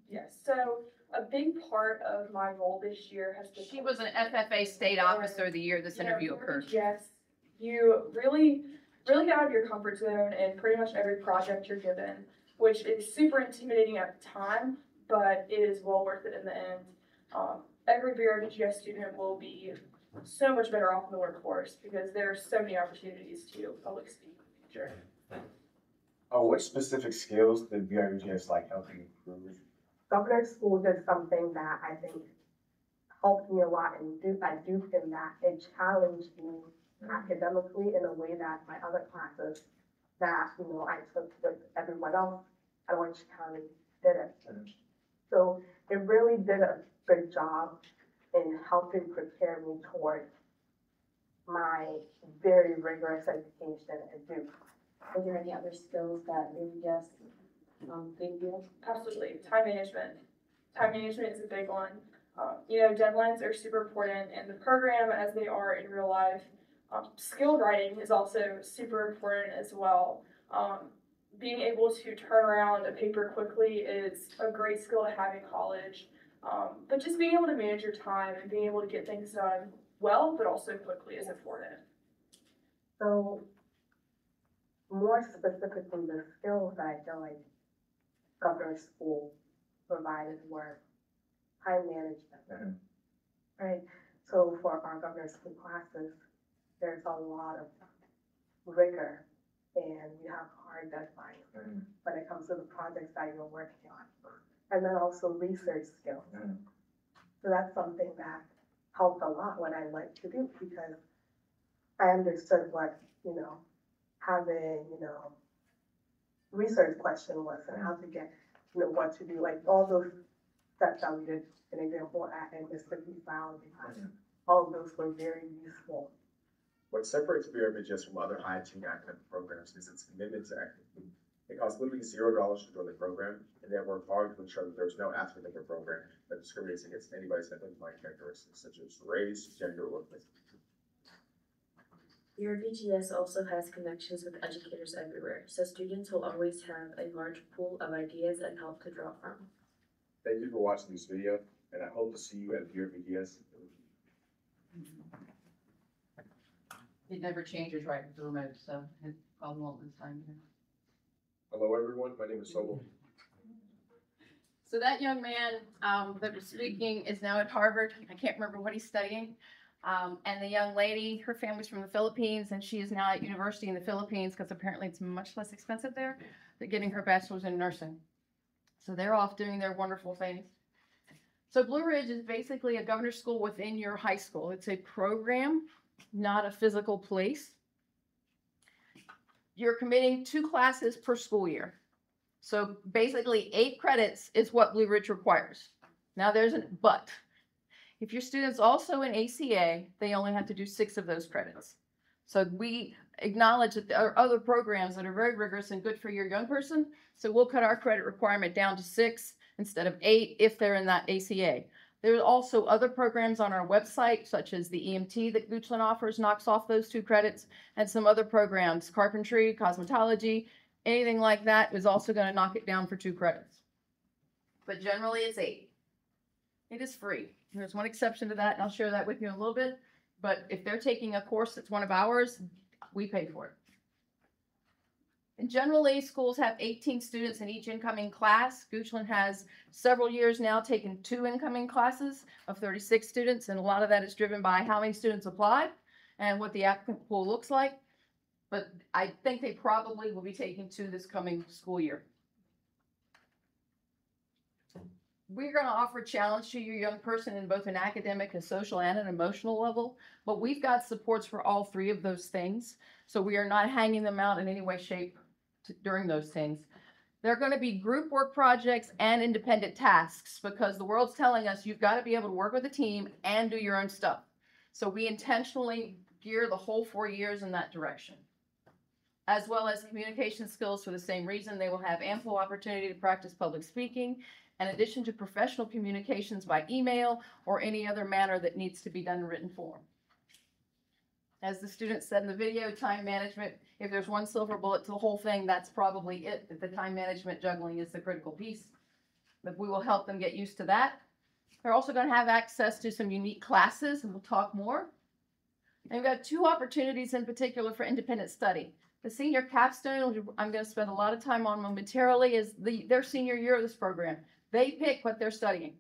Yes, so a big part of my role this year has been. she was an FFA State Officer of the year this interview occurred. Yes, you really get out of your comfort zone in pretty much every project you're given, which is super intimidating at the time, but it is well worth it in the end. Every BRBGS student will be so much better off in the workforce because there are so many opportunities to public speak in the future. What specific skills did BRBGS like helping improve? Governor School did something that I think helped me a lot, and I do feel that it challenged me academically in a way that my other classes that I took with everyone else, Orange County didn't. So it really did a good job in helping prepare me towards my very rigorous education at Duke. Are there any other skills that maybe just gave you? Absolutely. Time management. Time management is a big one. Deadlines are super important in the program as they are in real life. Skill writing is also super important as well. Being able to turn around a paper quickly is a great skill to have in college. But just being able to manage your time and being able to get things done well, but also quickly is important. So, more specifically, the skills that I feel like Governor School provided were time management, right? So for our Governor School classes, there's a lot of rigor and you have hard deadlines when it comes to the projects that you're working on. And then also research skills. So that's something that helped a lot when I went to Duke because I understood what, having, research question was and how to get, what to do, like all those steps that we did, an example in Mississippi biology class, all of those were very useful. What separates BRBGS from other high-achieving academic programs is its commitment to equity. It costs literally $0 to join the program, and they have worked hard to ensure that there's no aspect of the program that discriminates against anybody's identifying characteristics, such as race, gender, or place. Your BGS also has connections with educators everywhere, so students will always have a large pool of ideas and help to draw from. Thank you for watching this video, and I hope to see you at BRBGS. It never changes right with the remote, so it's probably won't this time. Hello, everyone. My name is Sobel. So that young man that was speaking is now at Harvard. I can't remember what he's studying. And the young lady, her family's from the Philippines, and she is now at university in the Philippines because apparently it's much less expensive there. They're getting her bachelor's in nursing. So they're off doing their wonderful things. So Blue Ridge is basically a governor's school within your high school. It's a program, not a physical place. You're committing 2 classes per school year. So basically 8 credits is what Blue Ridge requires. Now there's a but. If your student's also in ACA, they only have to do 6 of those credits. So we acknowledge that there are other programs that are very rigorous and good for your young person. So we'll cut our credit requirement down to 6 instead of 8 if they're in that ACA. There's also other programs on our website, such as the EMT that Goochland offers, knocks off those 2 credits, and some other programs, carpentry, cosmetology, anything like that is also going to knock it down for 2 credits. But generally it's 8. It is free. There's one exception to that, and I'll share that with you in a little bit. But if they're taking a course that's one of ours, we pay for it. And generally, schools have 18 students in each incoming class. Goochland has several years now taken 2 incoming classes of 36 students, and a lot of that is driven by how many students apply and what the applicant pool looks like. But I think they probably will be taking 2 this coming school year. We're going to offer a challenge to your young person in both an academic, a social, and an emotional level, but we've got supports for all 3 of those things. So we are not hanging them out in any way, shape during those things. There are going to be group work projects and independent tasks because the world's telling us you've got to be able to work with a team and do your own stuff. So we intentionally gear the whole 4 years in that direction. As well as communication skills for the same reason. They will have ample opportunity to practice public speaking, in addition to professional communications by email or any other manner that needs to be done in written form. As the student said in the video, time management, if there's one silver bullet to the whole thing, that's probably it. That the time management juggling is the critical piece. But we will help them get used to that. They're also going to have access to some unique classes, and we'll talk more. And we've got 2 opportunities in particular for independent study. The senior capstone, which I'm going to spend a lot of time on momentarily, is their senior year of this program. They pick what they're studying.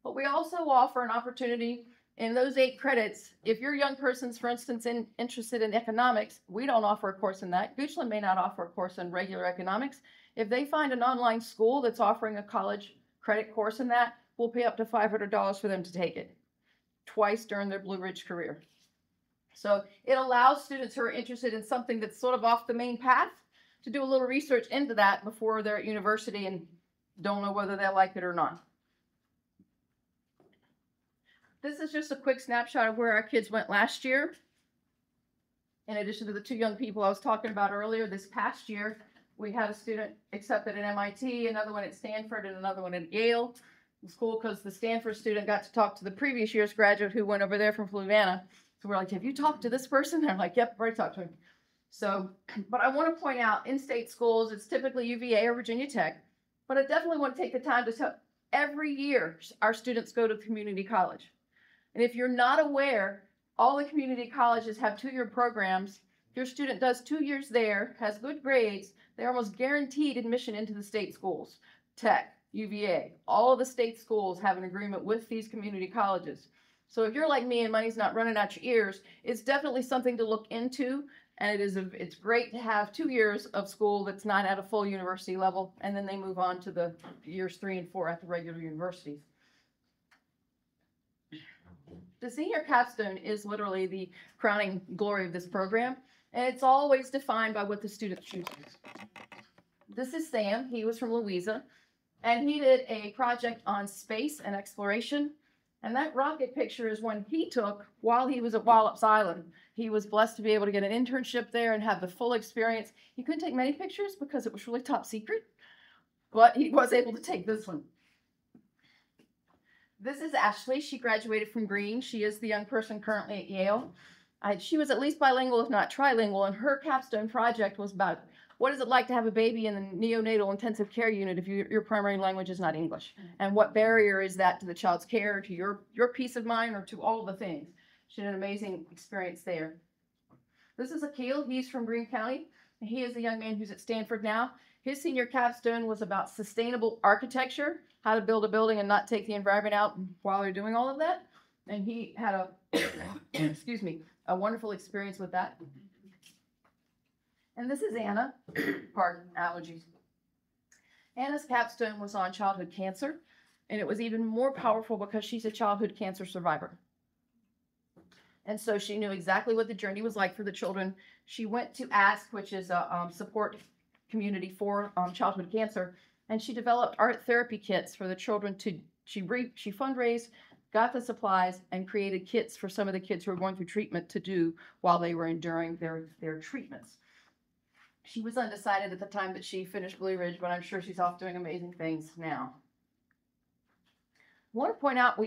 But we also offer an opportunity in those 8 credits. If your young person's, for instance, interested in economics, we don't offer a course in that. Goochland may not offer a course in regular economics. If they find an online school that's offering a college credit course in that, we'll pay up to $500 for them to take it twice during their Blue Ridge career. So it allows students who are interested in something that's sort of off the main path to do a little research into that before they're at university and don't know whether they'll like it or not. This is just a quick snapshot of where our kids went last year. In addition to the two young people I was talking about earlier, this past year, we had a student accepted at MIT, another one at Stanford, and another one at Yale. It was cool because the Stanford student got to talk to the previous year's graduate who went over there from Fluvanna. So we're like, have you talked to this person? They're like, yep, I've already talked to him. So, but I want to point out, in-state schools, it's typically UVA or Virginia Tech, but I definitely want to take the time to tell, every year our students go to community college. And if you're not aware, all the community colleges have 2-year programs. Your student does 2 years there, has good grades, they're almost guaranteed admission into the state schools. Tech, UVA, all of the state schools have an agreement with these community colleges. So if you're like me and money's not running out your ears, it's definitely something to look into. And it's great to have 2 years of school that's not at a full university level, and then they move on to the years 3 and 4 at the regular universities. The senior capstone is literally the crowning glory of this program, and it's always defined by what the student chooses. This is Sam. He was from Louisa, and he did a project on space and exploration. And that rocket picture is one he took while he was at Wallops Island. He was blessed to be able to get an internship there and have the full experience. He couldn't take many pictures because it was really top secret, but he was able to take this one. This is Ashley. She graduated from Green. She is the young person currently at Yale. She was at least bilingual, if not trilingual, and her capstone project was about what is it like to have a baby in the neonatal intensive care unit if your primary language is not English? And what barrier is that to the child's care, to your peace of mind, or to all the things? She had an amazing experience there. This is Akil. He's from Greene County. And he is a young man who's at Stanford now. His senior capstone was about sustainable architecture, how to build a building and not take the environment out while they're doing all of that. And he had a, excuse me, a wonderful experience with that. And this is Anna, pardon, allergies. Anna's capstone was on childhood cancer, and it was even more powerful because she's a childhood cancer survivor. And so she knew exactly what the journey was like for the children. She went to ASK, which is a support community for childhood cancer, and she developed art therapy kits for the children she fundraised, got the supplies, and created kits for some of the kids who were going through treatment to do while they were enduring their treatments. She was undecided at the time that she finished Blue Ridge, but I'm sure she's off doing amazing things now. I want to point out,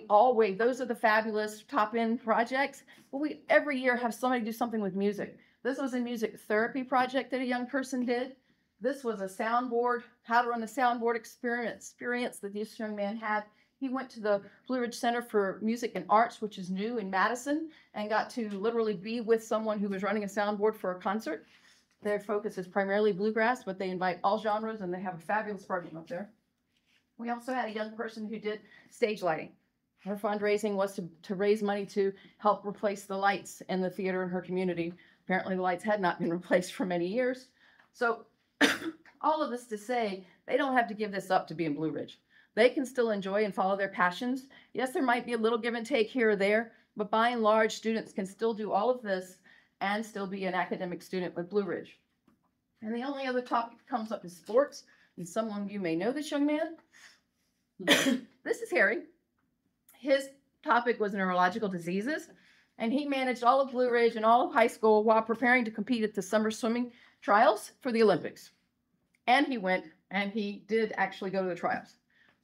those are the fabulous top-end projects, but we every year have somebody do something with music. This was a music therapy project that a young person did. This was a soundboard, how to run the soundboard experience that this young man had. He went to the Blue Ridge Center for Music and Arts, which is new in Madison, and got to literally be with someone who was running a soundboard for a concert. Their focus is primarily bluegrass, but they invite all genres, and they have a fabulous program up there. We also had a young person who did stage lighting. Her fundraising was to raise money to help replace the lights in the theater in her community. Apparently the lights had not been replaced for many years. So all of this to say, they don't have to give this up to be in Blue Ridge. They can still enjoy and follow their passions. Yes, there might be a little give and take here or there, but by and large, students can still do all of this and still be an academic student with Blue Ridge. And the only other topic that comes up is sports. And some of you may know this young man. This is Harry. His topic was neurological diseases, and he managed all of Blue Ridge and all of high school while preparing to compete at the summer swimming trials for the Olympics. And he went, and he did actually go to the trials.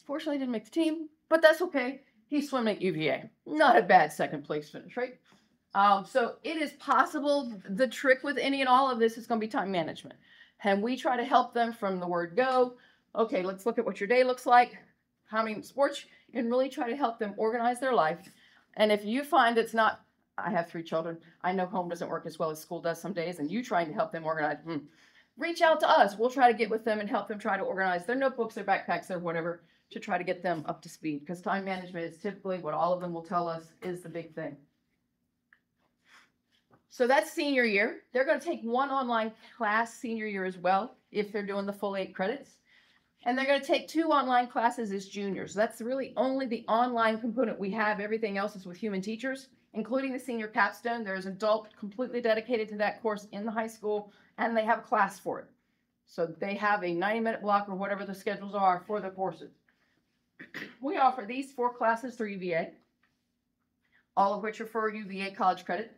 Fortunately, he didn't make the team, but that's okay. He's swimming at UVA. Not a bad second place finish, right? So it is possible. The trick with any and all of this is going to be time management. And we try to help them from the word go. Okay, let's look at what your day looks like, how many sports, and really try to help them organize their life. And if you find it's not, I have 3 children. I know home doesn't work as well as school does some days, and you trying to help them organize, reach out to us. We'll try to get with them and help them try to organize their notebooks, their backpacks, their whatever, to try to get them up to speed. Because time management is typically what all of them will tell us is the big thing. So that's senior year. They're going to take one online class senior year as well, if they're doing the full 8 credits. And they're going to take 2 online classes as juniors. That's really only the online component we have. Everything else is with human teachers, including the senior capstone. There's an adult completely dedicated to that course in the high school, and they have a class for it. So they have a 90-minute block or whatever the schedules are for the courses. We offer these 4 classes through UVA, all of which are for UVA college credit.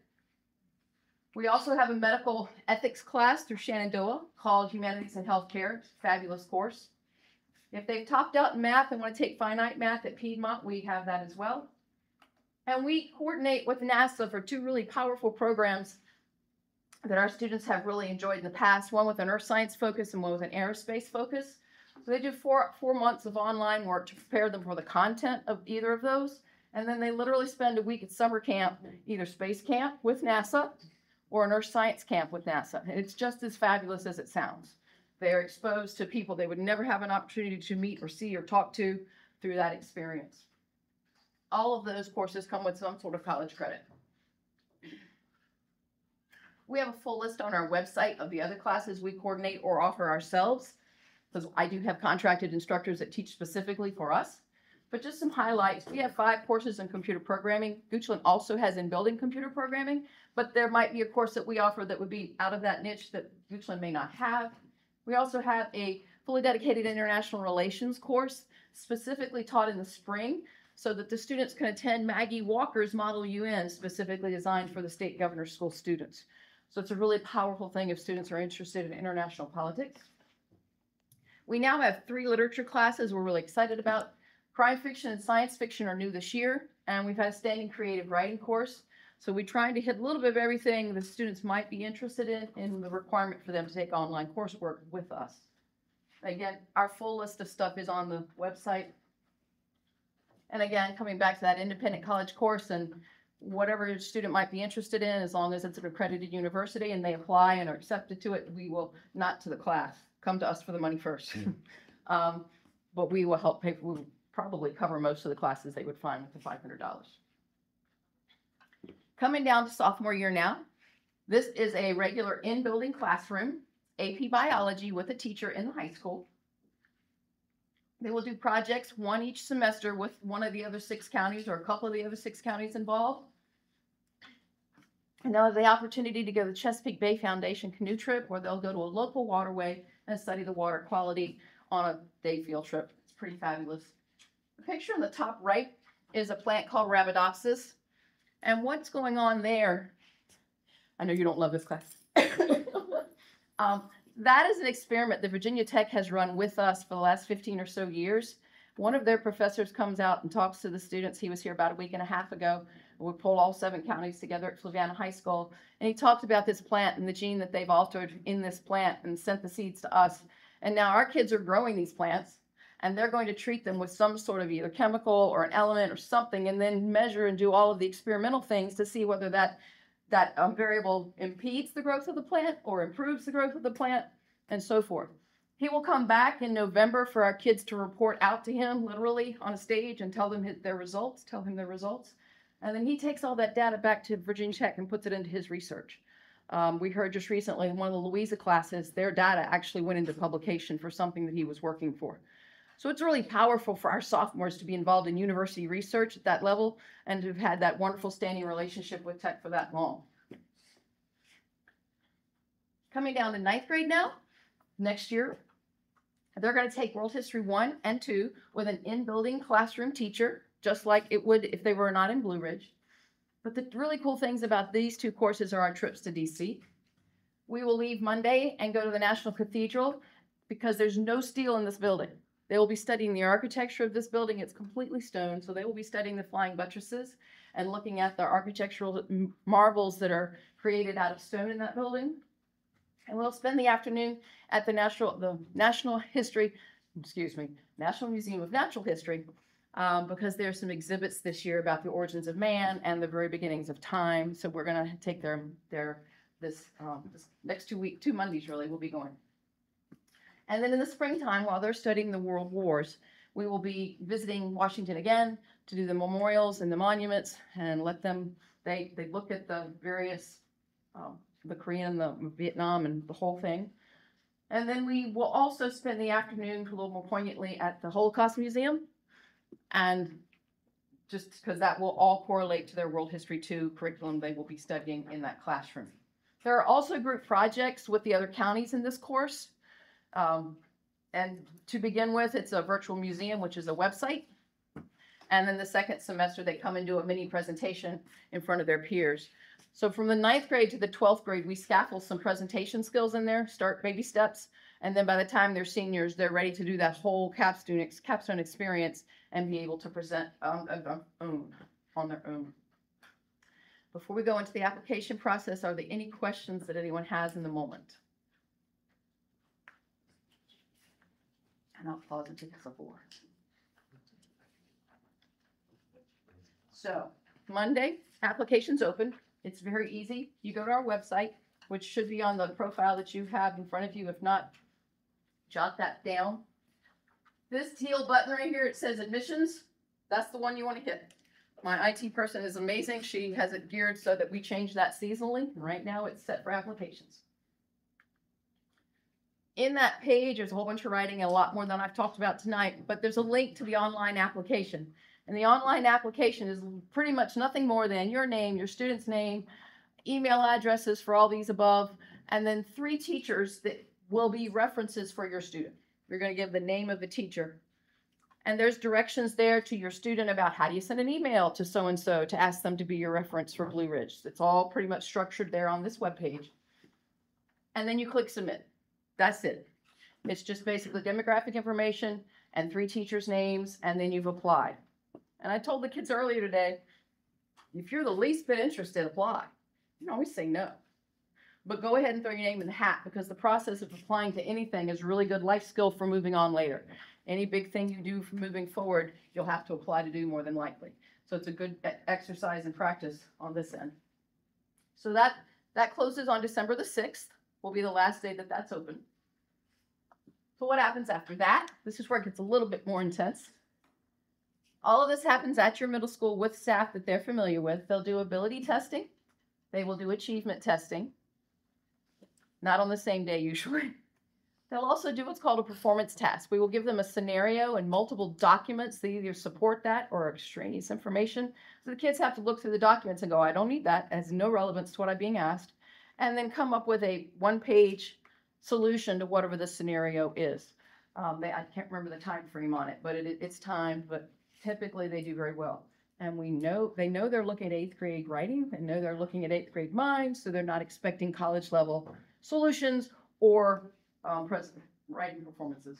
We also have a medical ethics class through Shenandoah called Humanities and Healthcare. Fabulous course. If they've topped out in math and want to take finite math at Piedmont, we have that as well. And we coordinate with NASA for two really powerful programs that our students have really enjoyed in the past, one with an earth science focus and one with an aerospace focus. So they do four months of online work to prepare them for the content of either of those. And then they literally spend a week at summer camp, either space camp with NASA or an earth science camp with NASA. And it's just as fabulous as it sounds. They are exposed to people they would never have an opportunity to meet or see or talk to through that experience. All of those courses come with some sort of college credit. We have a full list on our website of the other classes we coordinate or offer ourselves, because I do have contracted instructors that teach specifically for us. But just some highlights. We have 5 courses in computer programming. Goochland also has in-building computer programming, but there might be a course that we offer that would be out of that niche that Goochland may not have. We also have a fully dedicated international relations course specifically taught in the spring so that the students can attend Maggie Walker's Model UN, specifically designed for the state governor's school students. So it's a really powerful thing if students are interested in international politics. We now have 3 literature classes we're really excited about. Crime fiction and science fiction are new this year, and we've had a standing creative writing course. So we're trying to hit a little bit of everything the students might be interested in the requirement for them to take online coursework with us. Again, our full list of stuff is on the website. And again, coming back to that independent college course and whatever your student might be interested in, as long as it's an accredited university and they apply and are accepted to it, we will, not to the class, come to us for the money first. But we will help pay, we will probably cover most of the classes they would find with the $500. Coming down to sophomore year now, this is a regular in-building classroom, AP biology with a teacher in the high school. They will do projects, 1 each semester with one of the other 6 counties or a couple of the other 6 counties involved. And they'll have the opportunity to go to the Chesapeake Bay Foundation canoe trip, where they'll go to a local waterway and study the water quality on a day field trip. It's pretty fabulous. The picture on the top right is a plant called Arabidopsis. And what's going on there, I know you don't love this class. That is an experiment that Virginia Tech has run with us for the last 15 or so years. One of their professors comes out and talks to the students. He was here about a week and a half ago. We pulled all 7 counties together at Flaviana High School. And he talked about this plant and the gene that they've altered in this plant and sent the seeds to us. And now our kids are growing these plants, and they're going to treat them with some sort of either chemical or an element or something, and then measure and do all of the experimental things to see whether that variable impedes the growth of the plant or improves the growth of the plant, and so forth. He will come back in November for our kids to report out to him, literally on a stage, and tell him their results. And then he takes all that data back to Virginia Tech and puts it into his research. We heard just recently in one of the Louisa classes, their data actually went into publication for something that he was working for. So it's really powerful for our sophomores to be involved in university research at that level and to have had that wonderful standing relationship with Tech for that long. Coming down to 9th grade now, next year, they're going to take World History 1 and 2 with an in-building classroom teacher, just like it would if they were not in Blue Ridge. But the really cool things about these 2 courses are our trips to DC. We will leave Monday and go to the National Cathedral because there's no steel in this building. They will be studying the architecture of this building. It's completely stone, so they will be studying the flying buttresses and looking at the architectural marvels that are created out of stone in that building. And we'll spend the afternoon at the National Museum of Natural History, because there's some exhibits this year about the origins of man and the very beginnings of time. So we're going to take this next 2 Mondays really we'll be going. And then in the springtime, while they're studying the world wars, we will be visiting Washington again to do the memorials and the monuments and let them, they look at the various, the Korean, the Vietnam, and the whole thing. And then we will also spend the afternoon a little more poignantly at the Holocaust Museum. And just because that will all correlate to their World History 2 curriculum they will be studying in that classroom. There are also group projects with the other counties in this course. And to begin with, it's a virtual museum, which is a website. And then the second semester, they come and do a mini presentation in front of their peers. So from the 9th grade to the 12th grade, we scaffold some presentation skills in there, start baby steps. And then by the time they're seniors, they're ready to do that whole capstone experience and be able to present on their own. Before we go into the application process, are there any questions that anyone has in the moment? And I'll pause and take a couple more. So Monday, application's open. It's very easy. You go to our website, which should be on the profile that you have in front of you. If not, jot that down. This teal button right here, it says admissions. That's the one you want to hit. My IT person is amazing. She has it geared so that we change that seasonally. Right now it's set for applications. In that page, there's a whole bunch of writing and a lot more than I've talked about tonight, but there's a link to the online application. And the online application is pretty much nothing more than your name, your student's name, email addresses for all these above, and then 3 teachers that will be references for your student. You're going to give the name of the teacher. And there's directions there to your student about how do you send an email to so-and-so to ask them to be your reference for Blue Ridge. It's all pretty much structured there on this webpage. And then you click submit. That's it. It's just basically demographic information and 3 teachers' names, and then you've applied. And I told the kids earlier today, if you're the least bit interested, apply. You can always say no. But go ahead and throw your name in the hat, because the process of applying to anything is a really good life skill for moving on later. Any big thing you do for moving forward, you'll have to apply to do more than likely. So it's a good exercise and practice on this end. So that closes on December the 6th, will be the last day that that's open. So what happens after that? This is where it gets a little bit more intense. All of this happens at your middle school with staff that they're familiar with. They'll do ability testing. They will do achievement testing. Not on the same day usually. They'll also do what's called a performance task. We will give them a scenario and multiple documents that either support that or extraneous information. So the kids have to look through the documents and go, I don't need that. It has no relevance to what I'm being asked. And then come up with a 1-page solution to whatever the scenario is. I can't remember the time frame on it, but it's timed, but typically they do very well. And they know they're looking at 8th grade writing, and know they're looking at 8th grade minds, so they're not expecting college level solutions or writing performances.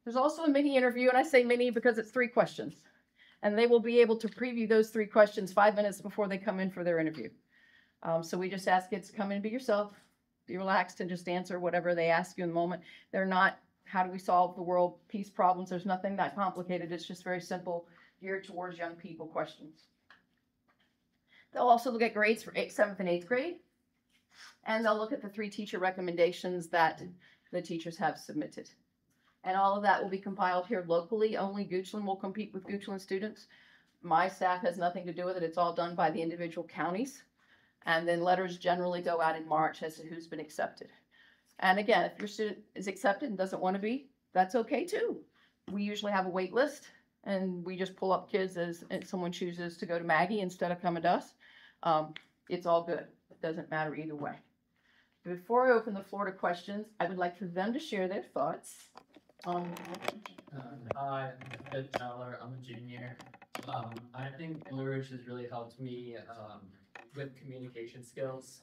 There's also a mini interview, and I say mini because it's 3 questions. And they will be able to preview those 3 questions 5 minutes before they come in for their interview. So we just ask kids to come in and be yourself, be relaxed, and just answer whatever they ask you in the moment. They're not, how do we solve the world peace problems? There's nothing that complicated. It's just very simple, geared towards young people questions. They'll also look at grades for 7th and 8th grade. And they'll look at the 3 teacher recommendations that the teachers have submitted. And all of that will be compiled here locally. Only Goochland will compete with Goochland students. My staff has nothing to do with it. It's all done by the individual counties. And then letters generally go out in March as to who's been accepted. And again, if your student is accepted and doesn't want to be, that's okay too. We usually have a wait list, and we just pull up kids as someone chooses to go to Maggie instead of coming to us. It's all good. It doesn't matter either way. Before I open the floor to questions, I would like for them to share their thoughts. Hi, I'm Ed Fowler. I'm a junior. I think Blue Ridge has really helped me with communication skills,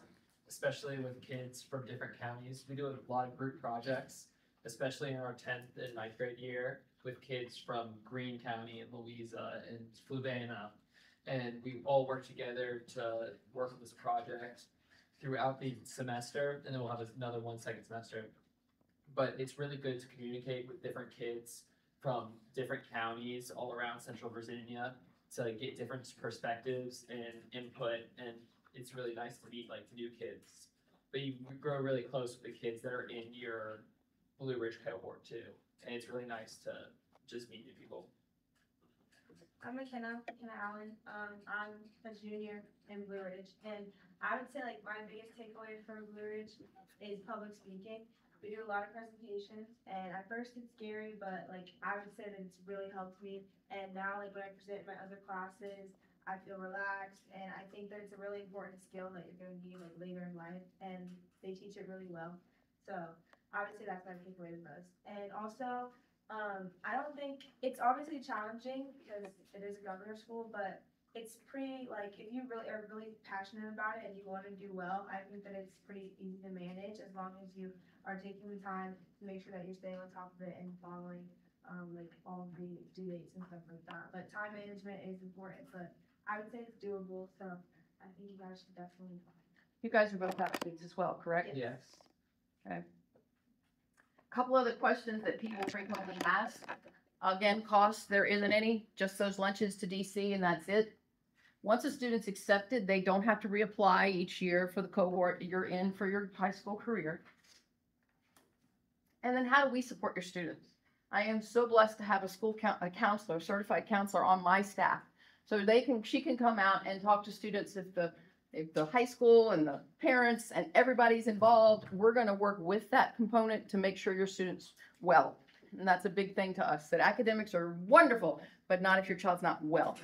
especially with kids from different counties. We do a lot of group projects, especially in our 10th and 9th grade year, with kids from Greene County and Louisa and Fluvanna. And we all work together to work on this project throughout the semester, and then we'll have another one second semester. But it's really good to communicate with different kids from different counties all around Central Virginia to get different perspectives and input, and it's really nice to meet like new kids. But you grow really close with the kids that are in your Blue Ridge cohort too, and it's really nice to just meet new people. I'm McKenna Allen. I'm a junior in Blue Ridge, and I would say like my biggest takeaway from Blue Ridge is public speaking. We do a lot of presentations, and at first it's scary, but like I would say that it's really helped me. And now like when I present my other classes, I feel relaxed, and I think that it's a really important skill that you're going to need like later in life, and they teach it really well. So I would say that's my takeaway the most. And also I don't think, it's obviously challenging because it is a governor school, but it's pretty, like, if you really are really passionate about it and you want to do well, I think that it's pretty easy to manage as long as you are taking the time to make sure that you're staying on top of it and following, like, all of the due dates and stuff like that. But time management is important, but I would say it's doable, so I think you guys should definitely. You guys are both athletes as well, correct? Yes. Couple other questions that people frequently ask. Again, costs, there isn't any, just those lunches to DC and that's it. Once a student's accepted, they don't have to reapply each year for the cohort you're in for your high school career. And then how do we support your students? I am so blessed to have a counselor, certified counselor on my staff. So she can come out and talk to students if the high school and the parents and everybody's involved. We're going to work with that component to make sure your students well. And that's a big thing to us, that academics are wonderful, but not if your child's not well.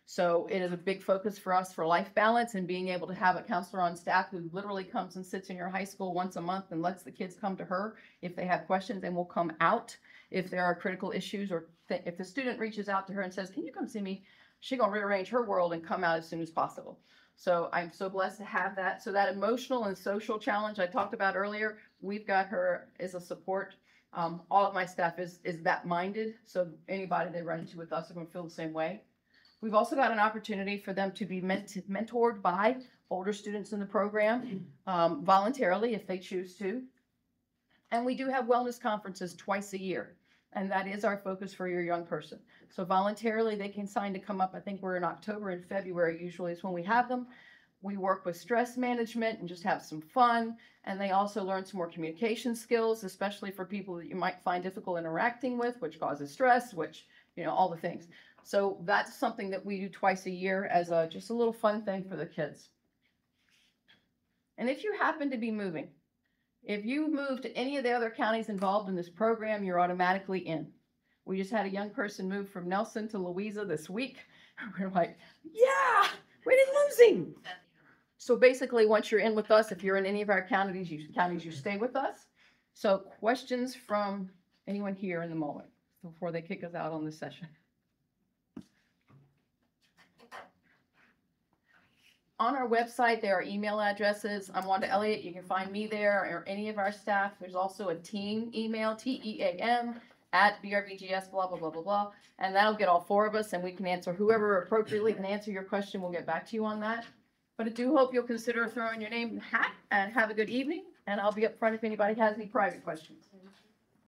So it is a big focus for us for life balance and being able to have a counselor on staff who literally comes and sits in your high school once a month and lets the kids come to her if they have questions, and will come out if there are critical issues, or if the student reaches out to her and says, can you come see me? She's going to rearrange her world and come out as soon as possible. So I'm so blessed to have that. So that emotional and social challenge I talked about earlier, we've got her as a support. All of my staff is that minded. So anybody they run into with us are going to feel the same way. We've also got an opportunity for them to be mentored by older students in the program, voluntarily if they choose to. And we do have wellness conferences twice a year. And that is our focus for your young person. So voluntarily, they can sign to come up. I think we're in October and February usually is when we have them. We work with stress management and just have some fun. And they also learn some more communication skills, especially for people that you might find difficult interacting with, which causes stress, which, all the things. So that's something that we do twice a year as just a little fun thing for the kids. And if you happen to be moving, if you move to any of the other counties involved in this program, you're automatically in. We just had a young person move from Nelson to Louisa this week. We're like, yeah, we didn't lose him. So basically, once you're in with us, if you're in any of our counties, you stay with us. So questions from anyone here in the moment before they kick us out on this session? On our website, there are email addresses. I'm Wanda Elliott. You can find me there or any of our staff. There's also a team email, TEAM, @BRVGS, blah, blah, blah, blah, blah. And that'll get all four of us, and we can answer whoever appropriately can answer your question. We'll get back to you on that. But I do hope you'll consider throwing your name in the hat, and have a good evening. And I'll be up front if anybody has any private questions.